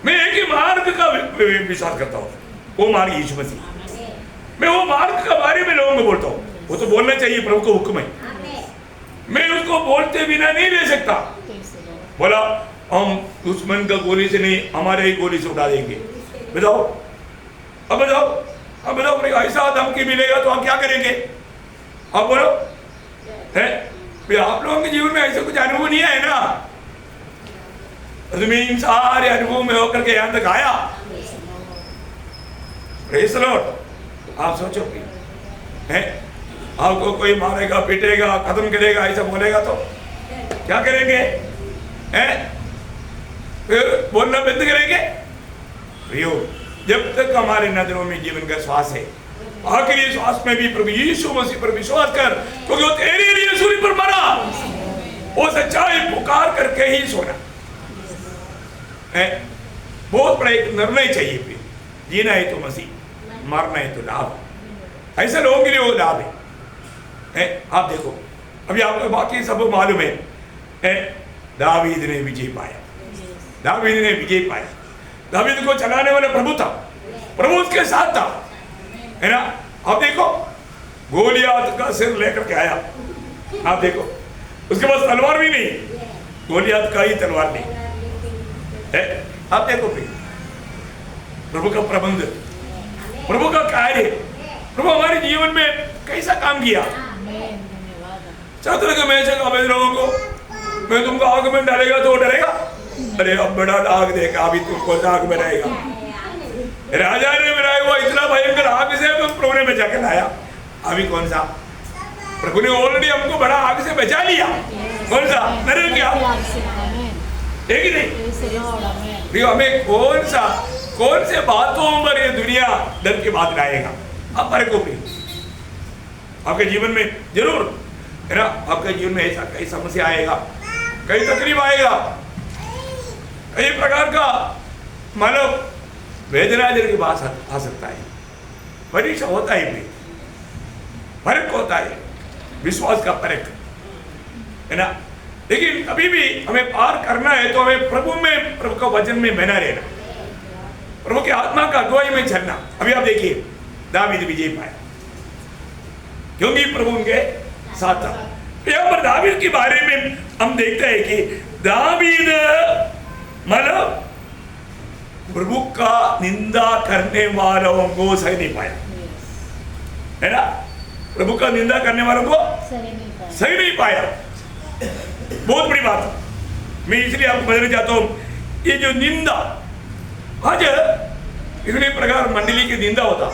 मैं एक ही मार्ग का विश्वास करता हूँ, वो मार्ग यीशु मसीह। मैं वो मार्ग के बारे में लोगों को बोलता हूँ, वो तो बोलना चाहिए, प्रभु को हुक्म है। मैं उसको बोलते बिना नहीं रह सकता। बोला हम दुश्मन का गोली से नहीं, हमारे ही गोली से उड़ा देंगे। बताओ अब बताओ, अब बताओ, ऐसा धमकी मिलेगा तो हम क्या करेंगे? आप बोलो है? आप लोगों के जीवन में ऐसा कुछ अनुभव नहीं है ना? तुम्हें इन सारे अनुभव में होकर के यहां तक आया। Praise the Lord. आप सोचो है, आपको कोई मारेगा, पीटेगा, खत्म करेगा, ऐसा बोलेगा तो क्या करेंगे? हैं? फिर बोलना बंद करेंगे? जब तक हमारे नजरों में जीवन का श्वास है, आखिरी श्वास में भी प्रभु यीशु मसीह पर विश्वास कर, क्योंकि वो तेरे लिए सूली पर मरा। वो सच्चाई पुकार करके ही सोना है। बहुत बड़ा एक निर्णय चाहिए फिर, जीना है तो मसीह, मरना है तो लाभ। ऐसे लोगों के लिए वो लाभ है। आप देखो, अभी आपको बाकी सब मालूम है, दावीद ने विजय पाया, दावीद ने विजय पाया। दावीद को चलाने वाला प्रभु था, प्रभु उसके साथ था, है ना? आप देखो, गोलियात का सिर लेकर के आया। आप देखो, उसके पास तलवार भी नहीं, गोलियात का ही तलवार नहीं है। आप देखो फिर प्रभु का प्रबंध, प्रभु का कार्य, प्रभु हमारे जीवन में कैसा काम किया। चाहते मैं लोगों को, मैं तुमको आग में डालेगा तो डरेगा? अरे अब बड़ा आग देखा, अभी तुमको आग में रहेगा। राजा ने बनाया हुआ इतना भयंकर आग से प्रभु ने बचा के लाया। अभी कौन सा? प्रभु ने ऑलरेडी हमको बड़ा आग से बचा लिया। कौन सा? नरक क्या? एक ही नहीं। हमें कौन से बातों पर ये दुनिया डर की बात लाएगा? आप पर को भी आपके जीवन में जरूर है ना, आपके जीवन में ऐसा कई समस्या आएगा, कई तकलीफ आएगा, कई प्रकार का मानव वेदना जर की बात आ सकता है, परीक्षा होता है, भी फर्क होता है, विश्वास का फर्क है ना। लेकिन कभी भी हमें पार करना है तो हमें प्रभु में, प्रभु का वचन में बना रहना, प्रभु की आत्मा का अगुवाई में चलना। अभी आप देखिए, दावीद विजय पाया क्योंकि प्रभु उनके साथ था। यहाँ पर दावीद के बारे में हम देखते हैं कि दावीद मतलब प्रभु का निंदा करने वालों को सही नहीं पाया, है ना? प्रभु का निंदा करने वालों को सही नहीं पाया। बहुत बड़ी बात है। मैं इसलिए आपको बताना चाहता हूं, ये जो निंदा आज इतने प्रकार मंडली की निंदा होता,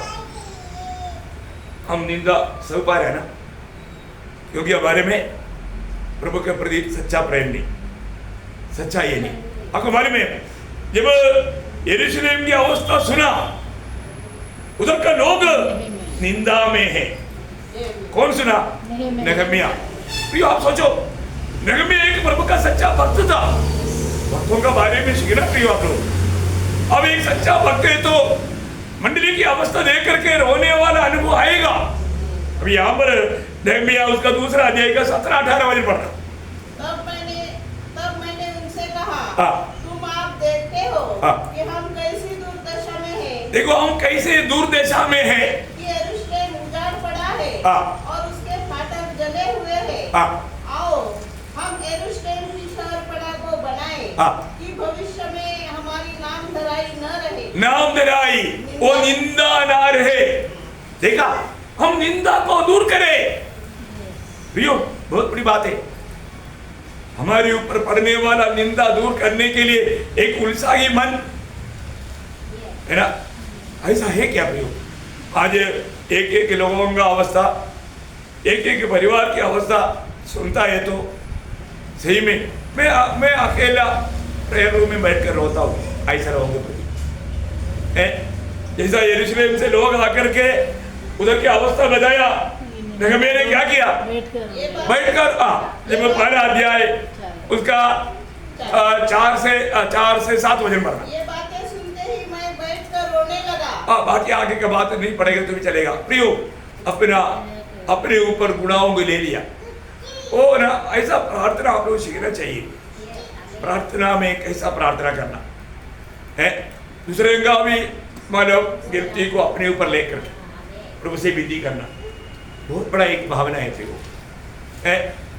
हम निंदा सब पा रहे हैं ना, क्योंकि हमारे में प्रभु के प्रति सच्चा प्रेम नहीं, सच्चा ये नहीं। आपको मालूम है, जब यरूशलेम की अवस्था सुना, उधर का लोग निंदा में है। कौन सुना? नहम्याह। तो आप सोचो, नहम्याह एक प्रभु का सच्चा भक्त था। भक्तों का बारे में सीखना प्रिय आप लोग। अब एक सच्चा भक्त है तो मंडली की अवस्था देख करके रोने वाला अनुभव आएगा। अब यहाँ पर नहम्याह उसका दूसरा अध्याय का 17-18 वचन पढ़ना। तब मैंने उनसे कहा, तुम आप देखते हो कि हम कैसी दुर्दशा में हैं। देखो हम कैसे दुर्दशा में हैं। कि यरूशलेम उजाड़ पड़ा है और उसके फाटक जले हुए हैं। आओ हम यरूशलेम की शहरपनाह को बनाएं कि भविष्य में हमारी नामधराई न रहे। नामधराई, वो निंदा ना रहे। देखा, हम निंदा को दूर करें। प्रियो, बहुत बड़ी बात है। हमारे ऊपर पड़ने वाला निंदा दूर करने के लिए एक उत्साही मन, है ना? ऐसा है क्या प्रियो? आज एक एक लोगों का अवस्था, एक एक परिवार की अवस्था सुनता है तो सही में मैं अकेला प्रेयर रूम में बैठकर रोता हूँ ऐसा लोगों के प्रति। जैसा यरूशलेम से लोग आकर के उधर की अवस्था बताया, नहम्याह ने क्या किया? बैठकर जब पहला अध्याय उसका 4 से 7 वचन पढ़ना। ये बातें सुनते ही मैं बैठकर रोने लगा। बाकी आगे का बात नहीं पड़ेगा तो भी चलेगा। प्रियो, अपने ऊपर गुनाहों को ले लिया, वो ना ऐसा प्रार्थना आप लोग सीखना चाहिए। प्रार्थना में कैसा प्रार्थना करना, है। दूसरे का भी मतलब गिनती को अपने ऊपर लेकर प्रभु से विनती करना बहुत बड़ा एक भावना है फिर वो है,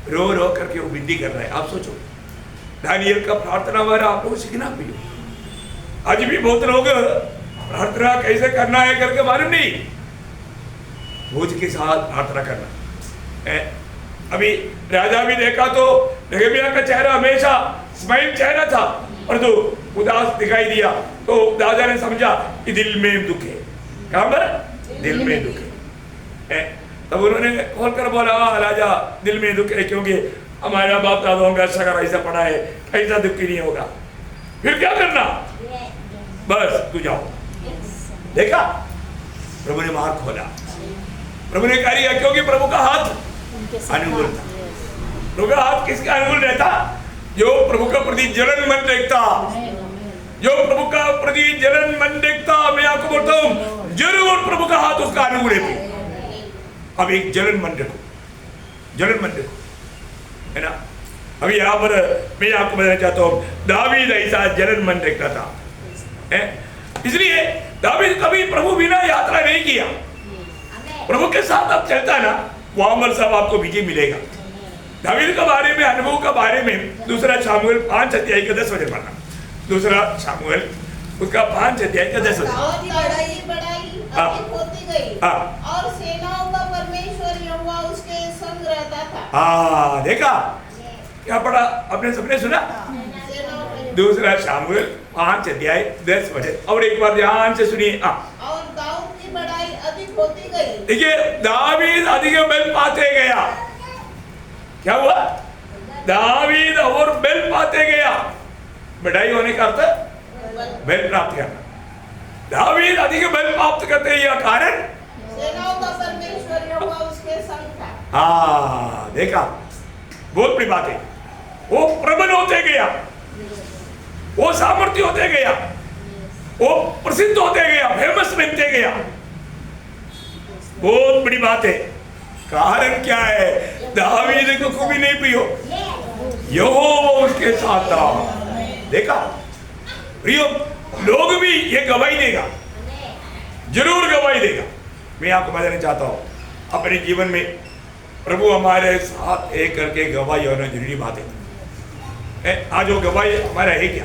रो रो करके वो विनती कर रहा है। आप सोचो दानियल का प्रार्थना वाला आप लोग सीखना भी हो। आज भी बहुत लोग प्रार्थना कैसे करना है करके मालूम नहीं, बोझ के साथ प्रार्थना करना है। अभी राजा भी देखा तो नहम्याह का चेहरा हमेशा स्माइल चेहरा था, और तो उदास दिखाई दिया तो राजा ने समझा कि दिल में दुख है। कहाँ पर? दिल में दुख है। तब उन्होंने खोल कर बोला, राजा दिल में दुख है क्योंकि हमारा बाप दादाओं का शगर ऐसा पड़ा है, ऐसा दुख ही नहीं होगा। फिर क्या करना? बस तू जाओ। देखा प्रभु ने मार खोला, प्रभु ने कार्य किया क्योंकि प्रभु का हाथ अनुकूल था। प्रभु का हाथ किसके अनुकूल रहता? जो प्रभु का प्रति जलन मन देखता, जो प्रभु का प्रति जलन मन देखता, मैं आपको बोलता हूं जरूर प्रभु का हाथ उसका अनुकूल है। अब एक जलन मन रखो, जलन मन रखो, है ना। अभी यहाँ पर मैं आपको बताना चाहता हूँ दावीद ऐसा जलन मन देखता था, है। इसलिए दावीद कभी प्रभु बिना यात्रा नहीं किया, प्रभु के साथ अब चलता ना, वहां पर सब आपको विजय मिलेगा। दावीद के बारे में, अनुभव के बारे में दूसरा शामुएल 5 अध्याय का 10 वचन पढ़ना। दूसरा शामुएल उसका 5 अध्याय का 10 वचन। अधिक होती गई और सेनाओं का परमेश्वर यहोवा उसके संग रहता था। हाँ देखा क्या पढ़ा आपने, सबने सुना? दूसरा शामुएल 5 अध्याय 10 वचन। और एक बार ध्यान से सुनिए। और दाऊद की बढ़ाई अधिक होती गई। देखिए दावीद अधिक बल पाते गया। क्या हुआ? दावीद और बल पाते गया। बढ़ाई होने का अर्थ बल प्राप्त करना। दावीद अधिक बल प्राप्त करते यह कारण सेनाओं का परमेश्वर यहोवा उसके संग था। हाँ देखा, बहुत बड़ी बात है। वो प्रबल होते गया, वो सामर्थ्य होते गया, वो प्रसिद्ध होते गया, फेमस बनते गया। बहुत बड़ी बात है। कारण क्या है? दावीद को खूबी नहीं प्रियो, यहोवा उसके साथ था। देखा प्रियो, लोग भी ये गवाही देगा, जरूर गवाही देगा। मैं आपको बताना चाहता हूं अपने जीवन में प्रभु हमारे साथ एक करके गवाही होना जरूरी बात है। आज वो गवाही हमारा है क्या?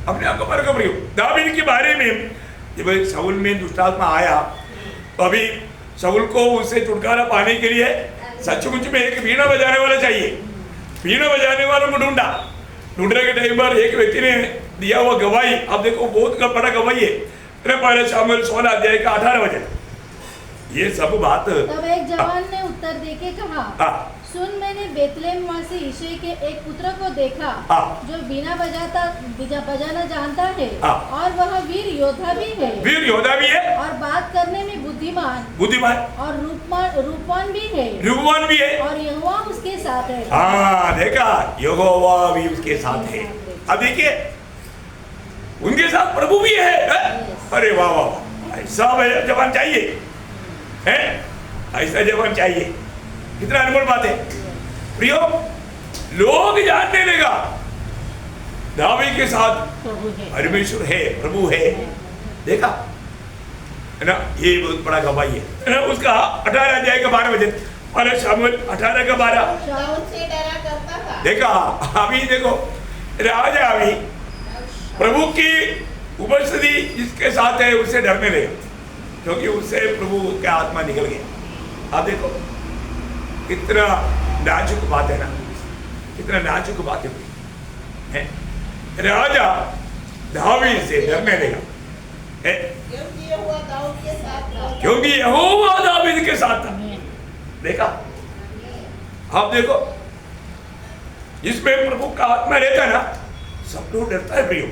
अपने आप को पर प्रियो, दावीद के बारे में जब शाऊल में दुष्टात्मा आया तो अभी शाऊल को उससे छुटकारा पाने के लिए सचमुच में एक वीणा बजाने वाला चाहिए। वीणा बजाने वालों को ढूंढने के टाइम पर एक व्यक्ति ने दिया हुआ गवाही, अब देखो बहुत बड़ा गवाही है। पहले शामुएल 16 अध्याय का 18 वचन। ये सब बात तब एक जवान ने उत्तर देके कहा, सुन मैंने बेतलेहम वासी यिशै के एक पुत्र को देखा जो बीना बजाना जानता है और वह वीर योद्धा भी है। वीर योद्धा भी है और बात करने में बुद्धिमान और रूपवान भी है। रूपवान भी है और यहोवा उसके साथ है। हाँ देखा, यहोवा भी उसके साथ है। अब देखिए उनके साथ प्रभु भी है। अरे वाह वाह, ऐसा जवान चाहिए है, ऐसा जवान चाहिए। कितना अनमोल बात है प्रियो। लोग जानने लगा दावीद के साथ परमेश्वर है, प्रभु है। देखा है ना, ये बहुत बड़ा गवाही है ना। उसका 18 अध्याय का 12 वचन, और शामुएल 18 का 12। दाऊद से डरा करता था। देखा अभी देखो, राजा अभी प्रभु की उपस्थिति जिसके साथ है उससे डरने लगे, क्योंकि उससे प्रभु का आत्मा निकल गया। आप देखो कितना नाजुक बात है ना, कितना नाजुक बात है। राजा दावीद से डरने लगा क्योंकि यहोवा दाऊद के साथ था। क्योंकि यहोवा दावीद के साथ था। देखा आप देखो, जिसमें प्रभु का आत्मा रहता है ना, सब लोग डरता है प्रियो।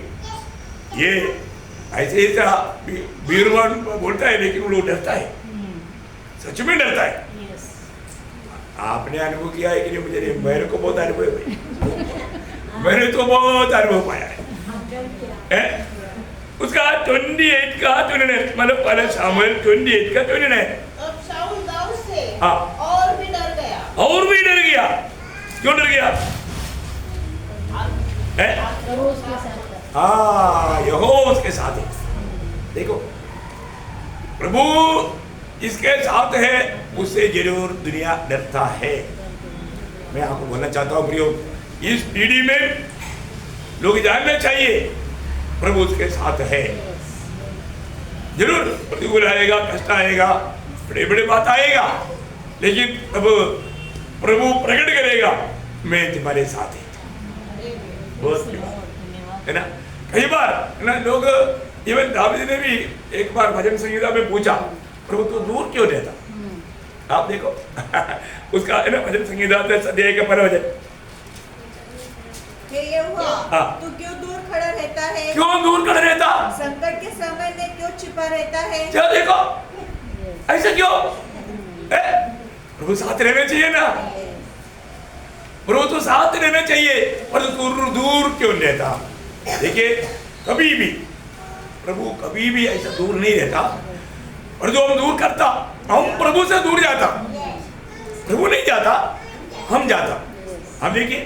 ये ऐसे ऐसा वीरवान बोलता है लेकिन वो लोग डरता है, सच में डरता है। आपने अनुभव किया है कि नहीं मुझे नहीं, मेरे को बहुत अनुभव है। मैंने तो बहुत अनुभव पाया है। उसका 28 का 29, मतलब पहले शामुएल 28 का 29। अब शाऊल दाऊद से हाँ और भी डर गया। और भी डर गया। क्यों डर गया? यहोवा उसके साथ है। देखो प्रभु इसके साथ है, उससे जरूर दुनिया डरता है। मैं आपको बोलना चाहता हूँ प्रियो, इस पीढ़ी में लोग जानना चाहिए प्रभु उसके साथ है। जरूर प्रतिकूल आएगा, कष्ट आएगा, बड़े बड़े बात आएगा, लेकिन अब प्रभु प्रकट करेगा मैं तुम्हारे साथ है। बहुत है ना। कई बार है ना, लोग इवन दाऊद ने भी एक बार भजन संगीता में पूछा, प्रभु तो दूर क्यों रहता? आप देखो उसका है ना भजन संगीता अध्याय का पहला भजन, हे यहोवा तू क्यों दूर खड़ा रहता है? क्यों दूर खड़ा रहता? संकट के समय में क्यों छिपा रहता है? क्या देखो ऐसा क्यों? प्रभु साथ रहना चाहिए ना, प्रभु तो साथ रहना चाहिए, और दूर दूर क्यों रहता? देखिए कभी भी प्रभु कभी भी ऐसा दूर नहीं रहता, और जो हम दूर करता हम प्रभु से दूर जाता। प्रभु नहीं जाता, हम जाता। हम देखिए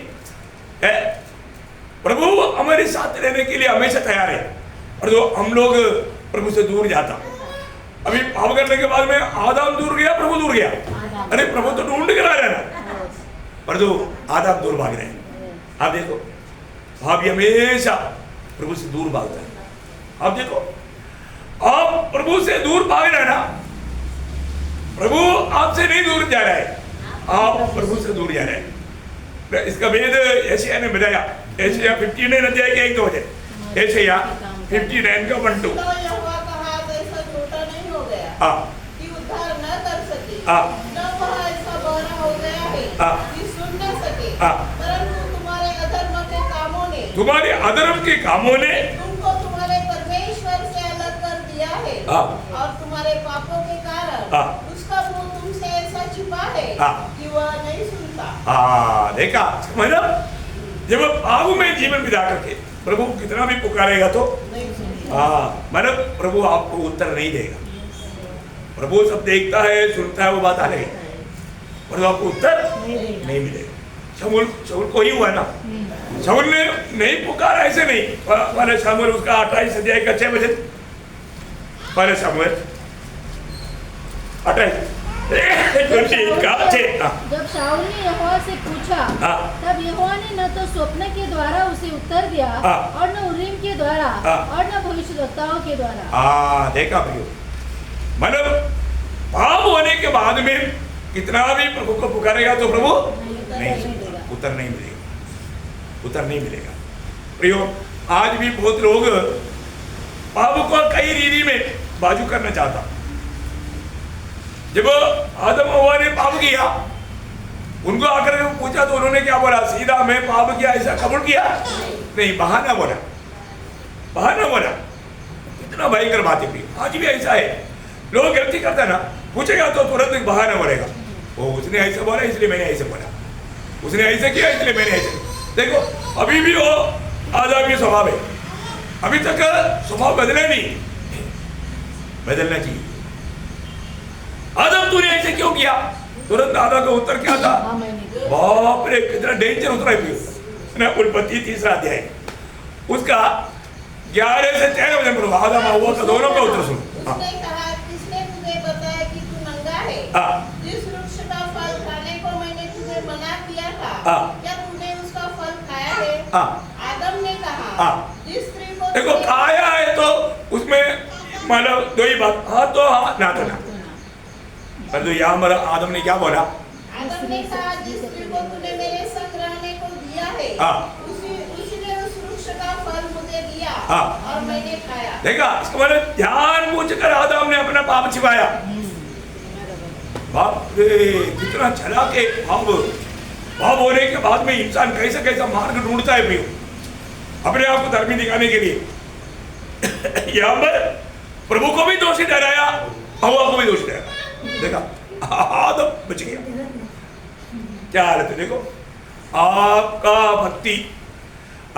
प्रभु हमारे साथ रहने के लिए हमेशा तैयार है, और जो हम लोग प्रभु से दूर जाता। अभी पाप करने के बाद में आदम दूर गया, प्रभु दूर गया। अरे प्रभु तो ढूंढ कर आ रहा है, पर जो आदम दूर भाग रहे हैं। आप देखो भाभी हमेशा प्रभु से दूर भागता है। आप देखो आप प्रभु से दूर भाग रहे हैं ना, प्रभु आपसे नहीं दूर जा रहा है, आप प्रभु से दूर जा रहे हैं। इसका वेद यशायाह ने बताया, यशायाह 59 अध्याय के 1-2 वचन, यशायाह 59 का 1-2। यहोवा का हाथ ऐसा छोटा नहीं हो गया कि उद्धार न कर सके, न वह ऐसा बड़ा हो गया है कि सुन न सके, परंतु तुम्हारे अधर्म के कामों ने, तुम्हारे अधर्म के कामों ने तुमको तुम्हारे परमेश्वर से अलग कर दिया है, और तुम्हारे पापों के कारण उसका मुंह तुमसे ऐसा छिपा है कि वह नहीं सुनता। देखा समझा? जब पाप में जीवन बिता करके प्रभु कितना भी पुकारेगा तो मतलब प्रभु आपको उत्तर नहीं देगा। प्रभु सब देखता है, सुनता है, वो बात आ रही, पर आपको उत्तर नहीं मिलेगा। शाऊल को ही हुआ ना, शाऊल ने नहीं पुकारा, ऐसे नहीं। पहले शाऊल उसका 28 अध्याय का 6 वचन, पहले शाऊल 28 जब शाऊल ने यहोवा से पूछा, तब यहोवा ने न तो स्वप्न के द्वारा उसे उत्तर दिया, और न उरीम के द्वारा, और न भविष्यद्वक्ताओं के द्वारा। देखा प्रियो, मतलब पाप होने के बाद में कितना भी प्रभु को पुकारेगा तो प्रभु नहीं, उत्तर नहीं मिलेगा, उत्तर नहीं मिलेगा। प्रियो आज भी बहुत लोग पाप को कई रीति में बाजू करना चाहता। जब आदम हव्वा ने पाप किया, उनको आकर पूछा तो उन्होंने क्या बोला? सीधा मैं पाप किया ऐसा कबूल किया नहीं, बहाना बोला, बहाना बोला। कितना भयंकर बात है। आज भी ऐसा है, लोग गलती करता ना, पूछेगा तो तुरंत बहाना बोलेगा, वो उसने ऐसा बोला इसलिए मैंने ऐसे बोला, उसने ऐसे किया इसलिए मैंने ऐसे। देखो अभी भी वो आदम की स्वभाव है, अभी तक स्वभाव बदला नहीं, बदलना चाहिए। आदम तूने ऐसे क्यों किया? तुरंत आदम का उत्तर क्या था? बाप रे कितना डेंजर उतरा है। उत्पत्ति 3 अध्याय उसका 11 से 13 वचन पढ़ो। आदम हव्वा का दोनों का उत्तर सुनो। उसने कहा, किसने तुम्हें बताया कि तू नंगा है? जिस वृक्ष का फल खाने को मैंने तुझे मना किया था, क्या तूने उसका फल खाया है? आदम ने कहा, जिस स्त्री को देखो खाया है तो उसमें मतलब दो ही बात, हाँ तो हाँ, ना तो ना। पर तो यहाँ आदम ने क्या बोला? आदम ने कहा, जिस स्त्री को तूने मेरे संग रहने को दिया है, उसने उस वृक्ष का फल मुझे दिया, और मैंने खाया। देखा, इसका मतलब जानबूझकर आदम ने अपना पाप छिपाया। बाप रे कितना चला के पाप होने के बाद में इंसान कैसा कैसा मार्ग ढूंढता है भी अपने आप को धर्मी दिखाने के लिए। यहाँ पर प्रभु को भी दोषी ठहराया, हव्वा को भी दोषी ठहराया। देखा आदम बच गया। क्या हालत है? देखो आपका भक्ति,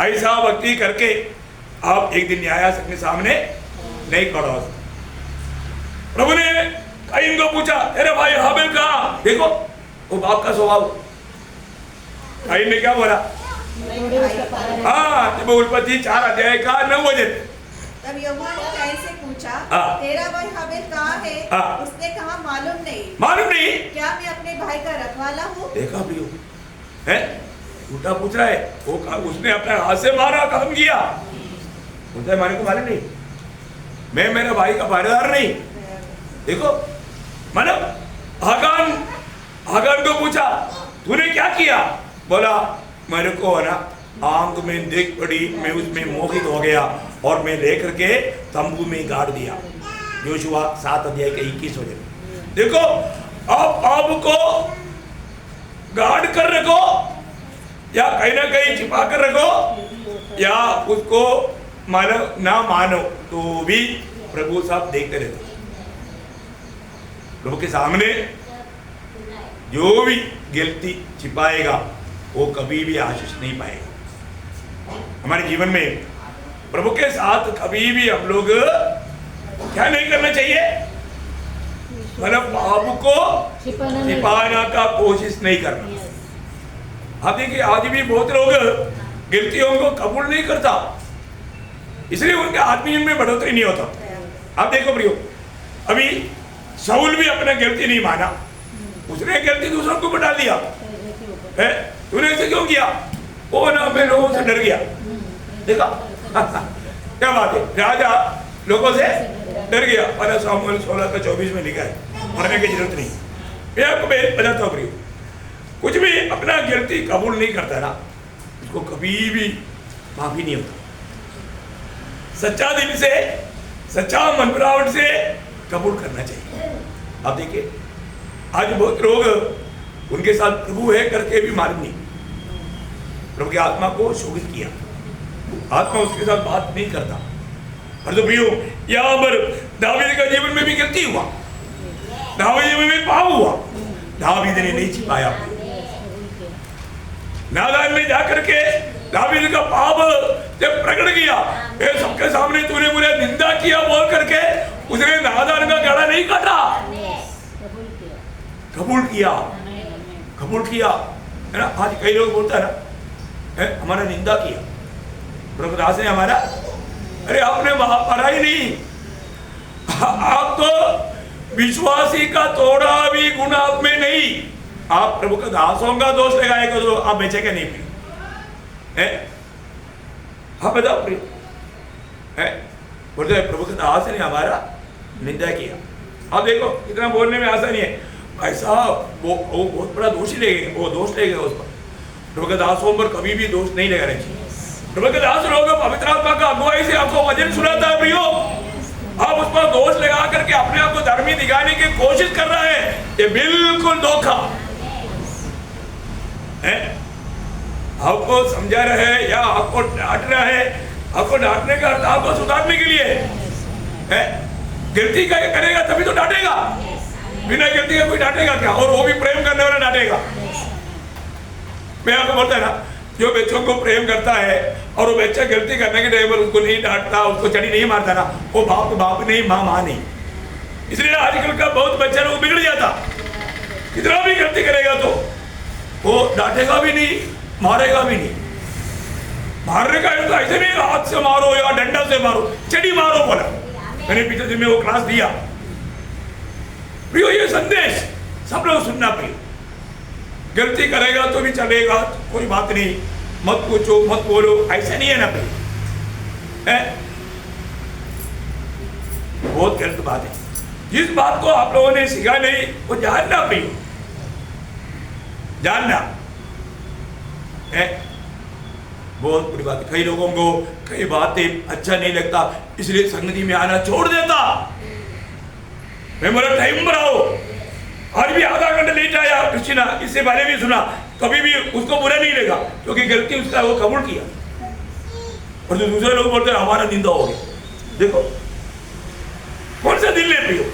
ऐसा भक्ति करके आप एक दिन न्यायासन के सामने नहीं खड़ा हो सकते। प्रभु ने कईन को पूछा, अरे भाई हाबिल कहाँ? देखो वो बाप का स्वभाव। कईन ने क्या बोला? हाँ, जब उत्पत्ति 4 अध्याय का 9 वचन। तब यहोवा ने कैन से पूछा, हाँ। तेरा भाई हाबिल कहाँ है? हाँ। उसने कहा, मालूम नहीं। मालूम नहीं? क्या मैं अपने भाई का रखवाला हूँ? देखा प्रियो, है झूठा पूछ रहा है। वो उसने अपने हाथ से मारा, काम किया। बोलता है, मारे को मालूम नहीं, मैं मेरे भाई का पहरेदार नहीं। देखो, मतलब हागान को पूछा, तूने क्या किया? बोला, मेरे को है ना आंख में देख पड़ी, मैं उसमें मोहित हो गया और मैं लेकर के तंबू में गाड़ दिया। योशुआ 7 अध्याय के 21 वचन। देखो, आप आपको गाड़ कर रखो या कहीं ना कहीं छिपा कर रखो या उसको मानो ना मानो, तो भी प्रभु साहब देखते रहते। प्रभु के सामने जो भी गलती छिपाएगा वो कभी भी आशीष नहीं पाएगा। हमारे जीवन में प्रभु के साथ कभी भी हम लोग क्या नहीं करना चाहिए? मतलब पाप को छिपाना का कोशिश नहीं करना। आप देखिए, आज भी बहुत लोग गलतियों को कबूल नहीं करता, इसलिए उनके आत्मीय में बढ़ोतरी नहीं होता। आप देखो प्रियो, अभी शाऊल भी अपना गलती नहीं माना, उसने गलती दूसरों को बता दिया है। तूने ऐसे क्यों किया? वो ना, मैं लोगों से डर गया। देखा क्या बात है, राजा लोगों से डर गया। 1 सामुएल 16:24 में लिखा है, मरने की जरूरत नहीं। मैं आपको बताता हूँ प्रियो, कुछ भी अपना गलती कबूल नहीं करता ना, उसको कभी भी माफी नहीं होता। सच्चा दिल से, सच्चा मनपरावट से कबूल करना चाहिए। आप देखिए, आज बहुत लोग उनके साथ प्रभु है करके भी मालूम नहीं, प्रभु की आत्मा को शोभित किया, आत्मा उसके साथ बात नहीं करता। और तो प्रियो, यहाँ पर दावीद का जीवन में भी गलती हुआ, दावीद में भी पाप हुआ। दावीद ने नहीं छिपाया। नादान में जाकर के दावीद का पाप जब प्रकट किया, ये सबके सामने तूने मुझे निंदा किया बोल करके उसने नादान का गला नहीं काटा, कबूल किया है ना। आज कई लोग बोलता है ना, हमारा निंदा किया प्रभुदास ने हमारा, अरे आपने पढ़ा ही नहीं, आप तो विश्वासी का थोड़ा भी गुण आप में नहीं। आप प्रभु का दासों का दोष लगाएगा तो आप बेचेगा नहीं प्रिय है। हाँ बताओ प्रिय है, बोलते प्रभु का दास ने हमारा निंदा किया। आप देखो इतना बोलने में आसानी है, ऐसा वो बहुत बड़ा दोष ही लगेगा, वो दोष लगेगा उस पर। प्रभु के दासों पर कभी भी दोष नहीं लगाना चाहिए। प्रभु के दास लोग पवित्र आत्मा का अगुवाई से आपको वचन सुनाता है प्रियो, आप उस पर दोष लगा करके अपने आप को धर्मी दिखाने की कोशिश कर रहा है, ये बिल्कुल धोखा है। आपको समझा रहे हैं या आपको डांट रहा है, आपको डांटने का अर्थ आपको सुधारने के लिए है। गलती का करेगा तभी तो डांटेगा, बिना गलती का कोई डांटेगा क्या? और वो भी प्रेम करने वाला डांटेगा। मैं आपको बोलता है ना, जो बच्चों को प्रेम करता है और वो बच्चा गलती करने के टाइम पर उसको नहीं डांटता, उसको चढ़ी नहीं मारता ना, वो बाप नहीं, माँ नहीं। इसलिए आजकल का बहुत बच्चा लोग बिगड़ जाता, कितना भी गलती करेगा तो वो डांटेगा भी नहीं, मारेगा भी नहीं। मारने का तो ऐसे नहीं हाथ से मारो या डंडा से मारो, चढ़ी मारो बोला। मैंने पिछले दिन में वो क्लास दिया प्रियो, ये संदेश सब लोग सुनना प्रियो। गलती करेगा तो भी चलेगा, कोई बात नहीं, मत पूछो मत बोलो, ऐसा नहीं है ना प्रियो है। बहुत गलत बात है। जिस बात को आप लोगों ने सीखा नहीं वो जानना प्रियो, जानना है बहुत बड़ी बात है। कई लोगों को कई बातें अच्छा नहीं लगता, इसलिए संगति में आना छोड़ देता। मैं मेरा टाइम पर आओ, आज भी आधा घंटा लेट आया क्रिस्टीना, इससे पहले भी सुना, कभी भी उसको बुरा नहीं लगा क्योंकि गलती उसका वो कबूल किया। और जो दूसरे लोग बोलते हैं हमारा निंदा हो गया, देखो कौन सा दिल ले रही हो,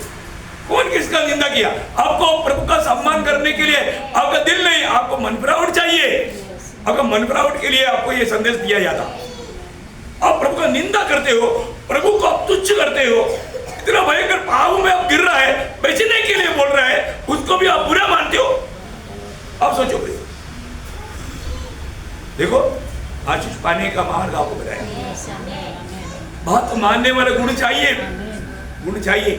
कौन किसका निंदा किया? आपको प्रभु का सम्मान करने के लिए आपका दिल नहीं, आपको मनपरावट चाहिए। आपका मनपरावट के लिए आपको ये संदेश दिया जाता। आप प्रभु का निंदा करते हो, प्रभु को आप तुच्छ करते हो, इतना भयंकर पाप में आप गिर रहा है, बचने के लिए बोल रहा है, उसको भी आप बुरा मानते हो। आप सोचो देखो पाने का मार्ग आपको बताया। बात मानने वाला गुण चाहिए, गुण चाहिए।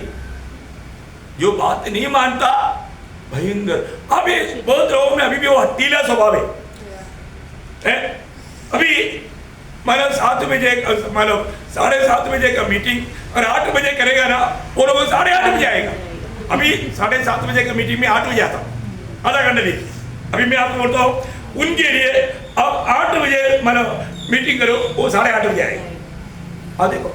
जो बात नहीं मानता भयंकर। अभी बहुत लोगों में अभी भी वो हत्तीला स्वभाव है। अभी मतलब 7 बजे मतलब 7:30 बजे का मीटिंग और 8 बजे करेगा ना, वो लोग 8:30 बजे आएगा। अभी 7:30 बजे का मीटिंग में 8 बजे आता हूँ, आधा घंटा देखिए। अभी मैं आपको बोलता हूँ उनके लिए अब 8 बजे मतलब मीटिंग करो, वो 8:30 बजे आएगा। हाँ देखो,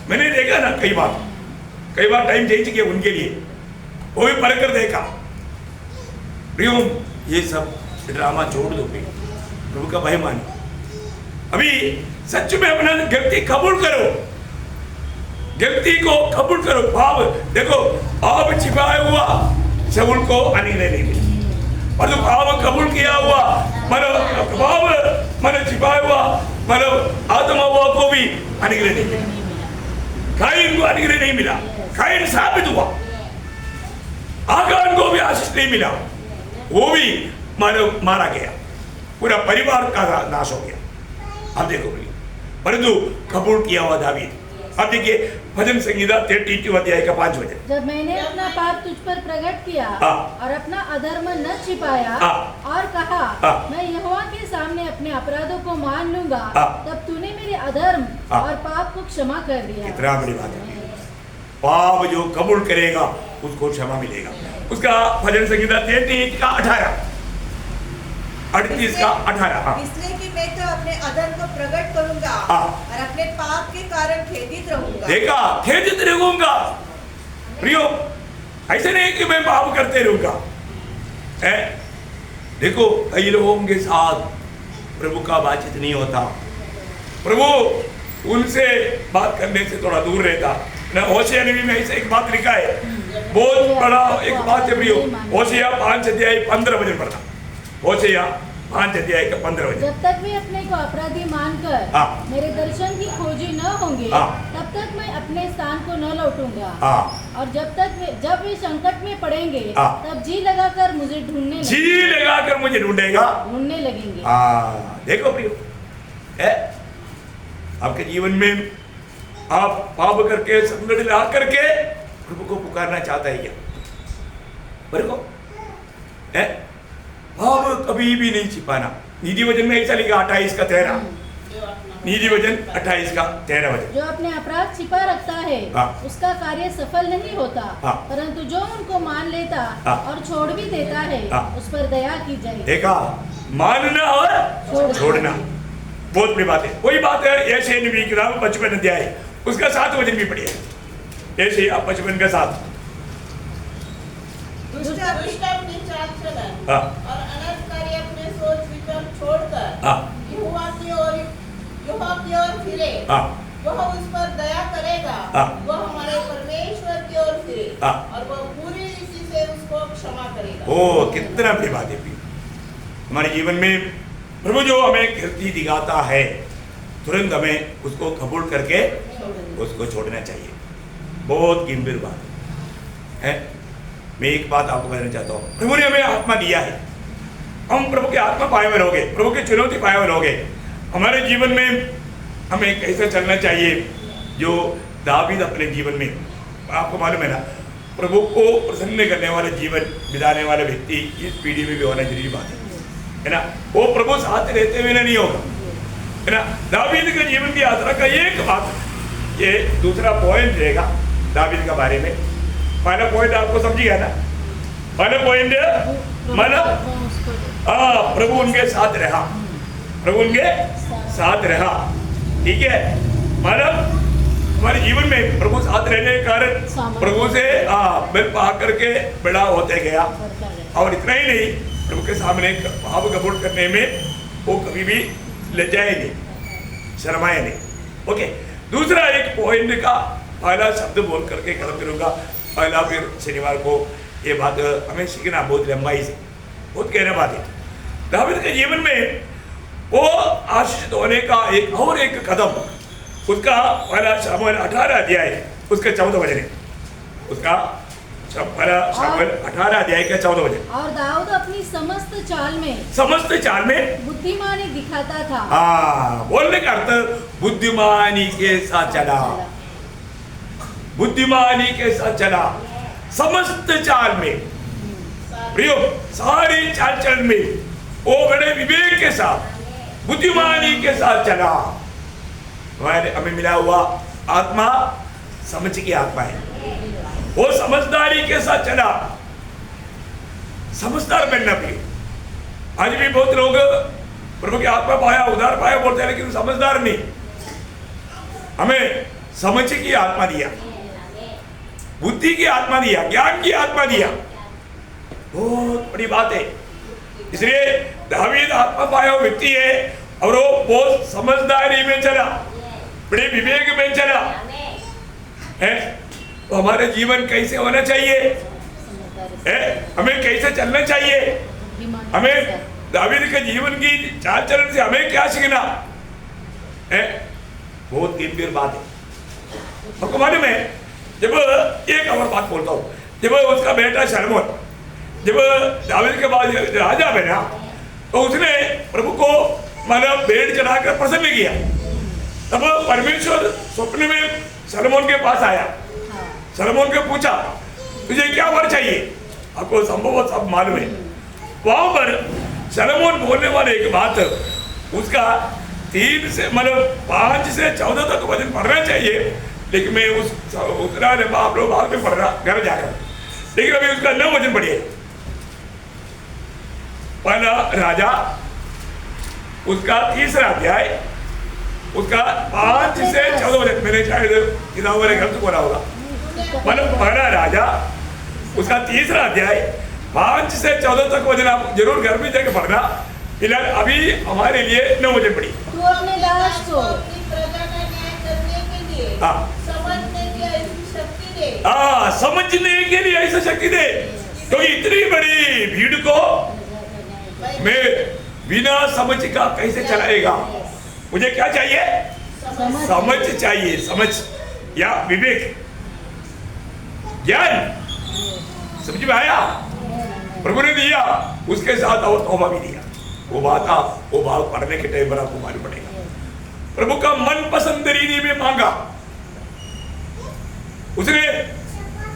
मैंने देखा ना कई बार टाइम चेंज किया उनके लिए, वो भी पढ़ कर देखा। प्रियो, ये सब ड्रामा छोड़ दो, प्रभु का भय मानो। अभी सच में अपना गलती कबूल करो, गलती को कबूल करो। पाप देखो, पाप छिपाया हुआ शऊल को अनुग्रह नहीं मिला, और जो पाप कबूल किया हुआ मतलब पाप मतलब छिपाया हुआ मतलब आत्मा हुआ को भी अनुग्रह नहीं मिला। काइन को अनुग्रह नहीं मिला, काइन साबित हुआ। आगान को भी आशीष नहीं मिला, वो भी मानव मारा गया, पूरा परिवार का नाश हो गया। अब देखो, परंतु कबूल किया हुआ दावीद। अब देखिए भजन संहिता 32 अध्याय का 5 वचन। जब मैंने अपना पाप तुझ पर प्रकट किया और अपना अधर्म न छिपाया और कहा मैं यहोवा के सामने अपने अपराधों को मान लूंगा, तब तूने मेरे अधर्म और पाप को क्षमा कर दिया। कितना बड़ी बात है। पाप जो कबूल करेगा उसको क्षमा मिलेगा। उसका भजन संहिता 33 का 18 38 का 18। इसलिए कि मैं तो अपने अधर्म को प्रकट करूंगा और अपने पाप के कारण खेदित रहूंगा। देखा, खेदित रहूंगा। प्रियो, ऐसे नहीं कि मैं पाप करते रहूंगा। देखो, कई लोगों के साथ प्रभु का बातचीत नहीं होता, प्रभु उनसे बात करने से थोड़ा दूर रहता ना। होशिया नबी में ऐसे एक बात लिखा है, बहुत बड़ा एक बात है प्रियो। होशिया 5 अध्याय 15 वचन पढ़ना। होशिया 5 अध्याय का 15 वचन। जब तक वे अपने को अपराधी मानकर मेरे दर्शन की खोजी न होंगे, तब तक मैं अपने स्थान को न लौटूंगा। और जब वे संकट में पड़ेंगे, तब जी लगाकर मुझे ढूंढने लगेंगे। देखो प्रियो, आपके जीवन में आप पाप करके संकट ला करके प्रभु को पुकारना चाहता है क्या? देखो, पाप कभी भी नहीं छिपाना। नीति वचन में ऐसा लिखा 28 का 13। नीति वचन 28 का 13 वचन। जो अपने अपराध छिपा रखता है उसका कार्य सफल नहीं होता, परंतु जो उनको मान लेता और छोड़ भी देता है उस पर दया की जाए। देखा, मानना और छोड़ना बहुत बड़ी बात है। वही बात है ऐसे नबी की किताब 55 अध्याय उसका 7 वचन भी पढ़िए। ऐसे आप 55 का 7। दुष्ट अपनी चाल चलन और अनर्थकारी अपने सोच विचार छोड़कर यहोवा की ओर फिरे, वह उस पर दया करेगा। वह हमारे परमेश्वर की ओर फिरे और वह पूरी रीति से उसको क्षमा करेगा। ओ, कितना बड़ी बात है। हमारे जीवन में प्रभु जो हमें कीर्ति दिखाता है, तुरंत हमें उसको कबूल करके उसको छोड़ना चाहिए। बहुत गंभीर बात है। मैं एक बात आपको बताना चाहता हूँ, प्रभु ने हमें आत्मा दिया है, हम प्रभु के आत्मा पाए हुए रहोगे, प्रभु की चुनौती पाए हुए रहोगे। हमारे जीवन में हमें कैसे चलना चाहिए, जो दावीद अपने जीवन में, आपको मालूम है ना, प्रभु को प्रसन्न करने वाला जीवन बिताने वाला व्यक्ति इस पीढ़ी में भी होना जरूरी बात है ना। वो प्रभु साथ रहते हुए नहीं होगा, है ना। दावीद के जीवन की यात्रा का एक बात, ये दूसरा पॉइंट रहेगा दावीद के बारे में। पहला पॉइंट आपको समझिएगा ना, पहला पॉइंट प्रभु उनके साथ रहा, प्रभु उनके साथ रहा, ठीक है। मतलब हमारे जीवन में प्रभु साथ रहने के कारण प्रभु से बल पा करके बड़ा होते गया। और इतना ही नहीं, प्रभु के सामने पाप कबूल करने में वो कभी भी लज्जाए नहीं, शर्माए नहीं। ओके, दूसरा एक पॉइंट का पहला शब्द बोल करके खत्म करूंगा। पहला फिर शनिवार को ये बात हमें सीखना बहुत लंबाई से, बहुत गहरा बात है। दावीद के जीवन में वो आशीषित होने का एक कदम, उसका पहला शमूएल 18 अध्याय उसका 14 वचन है, उसका शामुएल 18 अध्याय के 14 वचन। और दाऊद अपनी समस्त चाल में बुद्धिमानी दिखाता था। हाँ, बोलने का अर्थ बुद्धिमानी के साथ चला, बुद्धिमानी के साथ चला, समस्त चाल में, प्रियो सारी चाल चलन में वो बड़े विवेक के साथ बुद्धिमानी के साथ चला। हमें मिला हुआ आत्मा समझ की आत्मा है, वो समझदारी के साथ चला, समझदार बनना भी। आज भी बहुत लोग प्रभु की आत्मा पाया, उदार पाया बोलते हैं, लेकिन समझदार नहीं। हमें समझ की आत्मा दिया, बुद्धि की आत्मा दिया, ज्ञान की आत्मा दिया, बहुत बड़ी बात है। इसलिए दावीद आत्मा पाया हुआ व्यक्ति है और वो बहुत समझदारी में चला, बड़े विवेक में चला है। तो हमारे जीवन कैसे होना चाहिए है? हमें कैसे चलना चाहिए? हमें दावीद के जीवन की चाल चलन से हमें क्या सीखना है? बहुत गंभीर बात है। आपको मालूम है, जब एक और बात बोलता हूँ, जब उसका बेटा शलोमोन जब दावीद के बाद राजा बना तो उसने प्रभु को मतलब भेंट चढ़ाकर प्रसन्न किया। तब परमेश्वर स्वप्न में शलोमोन के पास आया, शलोमोन को पूछा तुझे क्या वर चाहिए? आपको संभव सब मालूम है। वहां पर शलोमोन बोलने वाले एक बात, उसका 3 से मतलब 5 से 14 तक वचन पढ़ना चाहिए, लेकिन मैं उतना आप लोग बाद में पढ़ रहा घर जाकर, लेकिन अभी उसका 9 वचन पढ़िए। पहला राजा उसका 3रा अध्याय उसका 5 से 14 वचन, मैंने शायद किताब वाले गलत बोला होगा। मतलब पहला राजा उसका 3रा अध्याय 5 से 14 तक वचन आप जरूर घर में जाकर पढ़ना। फिलहाल अभी हमारे लिए 9 वचन पढ़ी। तू अपने दास को प्रजा का न्याय करने के लिए समझने की ऐसी शक्ति दे। समझने के लिए ऐसी शक्ति दे। तो इतनी बड़ी भीड़ को मैं बिना समझ का कैसे चलाएगा? मुझे क्या चाहिए? समझ चाहिए, समझ या विवेक, ज्ञान। समझ में आया? प्रभु ने दिया, उसके साथ और तौबा भी दिया। वो बात वो भाव पढ़ने के टाइम पर आपको मालूम पड़ेगा। प्रभु का मन पसंद रीति में मांगा उसने,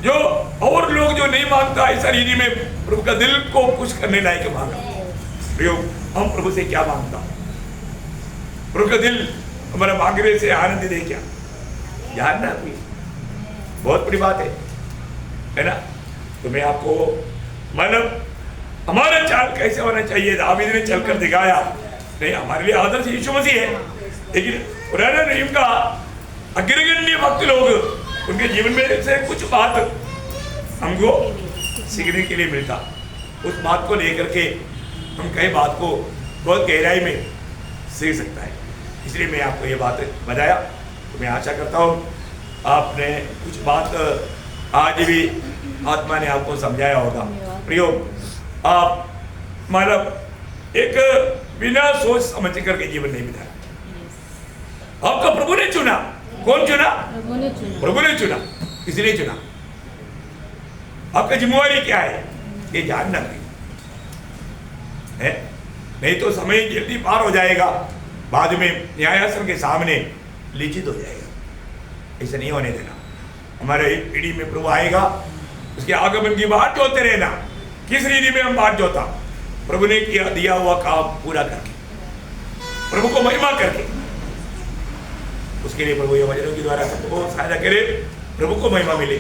जो और लोग जो नहीं मांगता ऐसा रीति में प्रभु का दिल को खुश करने लायक मांगा। हम प्रभु से क्या मांगता? प्रभु का दिल हमारा मांगने से आनंद दे क्या? जानना भी बहुत बड़ी बात है ना? तो मैं आपको मतलब हमारा चाल कैसे होना चाहिए दावीद ने चलकर दिखाया। नहीं, हमारे लिए आदर्श यीशु मसीह है, लेकिन पुराने नियम का अग्रगण्य भक्त लोग, उनके जीवन में से कुछ बात हमको सीखने के लिए मिलता। उस बात को लेकर के हम कई बात को बहुत गहराई में सीख सकता है। इसलिए मैं आपको ये बात बताया। तो मैं आशा करता हूँ आपने कुछ बात आज भी आत्मा ने आपको समझाया होगा। प्रियो, आप मतलब एक बिना सोच समझ करके जीवन नहीं बिताया। आपका प्रभु ने चुना। कौन चुना? प्रभु ने चुना। इसलिए चुना। आपका जिम्मेवारी क्या है ये जानना है। नहीं तो समय जल्दी पार हो जाएगा, बाद में न्यायासन के सामने लिखित हो जाएगा। ऐसा नहीं होने देना। हमारे पीढ़ी में प्रभु आएगा, उसके आगमन की बात जोते रहना। किस रीति में हम बात जोता? प्रभु ने किया दिया हुआ काम पूरा करके, प्रभु को महिमा करके। उसके लिए प्रभु ये वचनों के द्वारा सबको सहायता करे, प्रभु को महिमा मिले।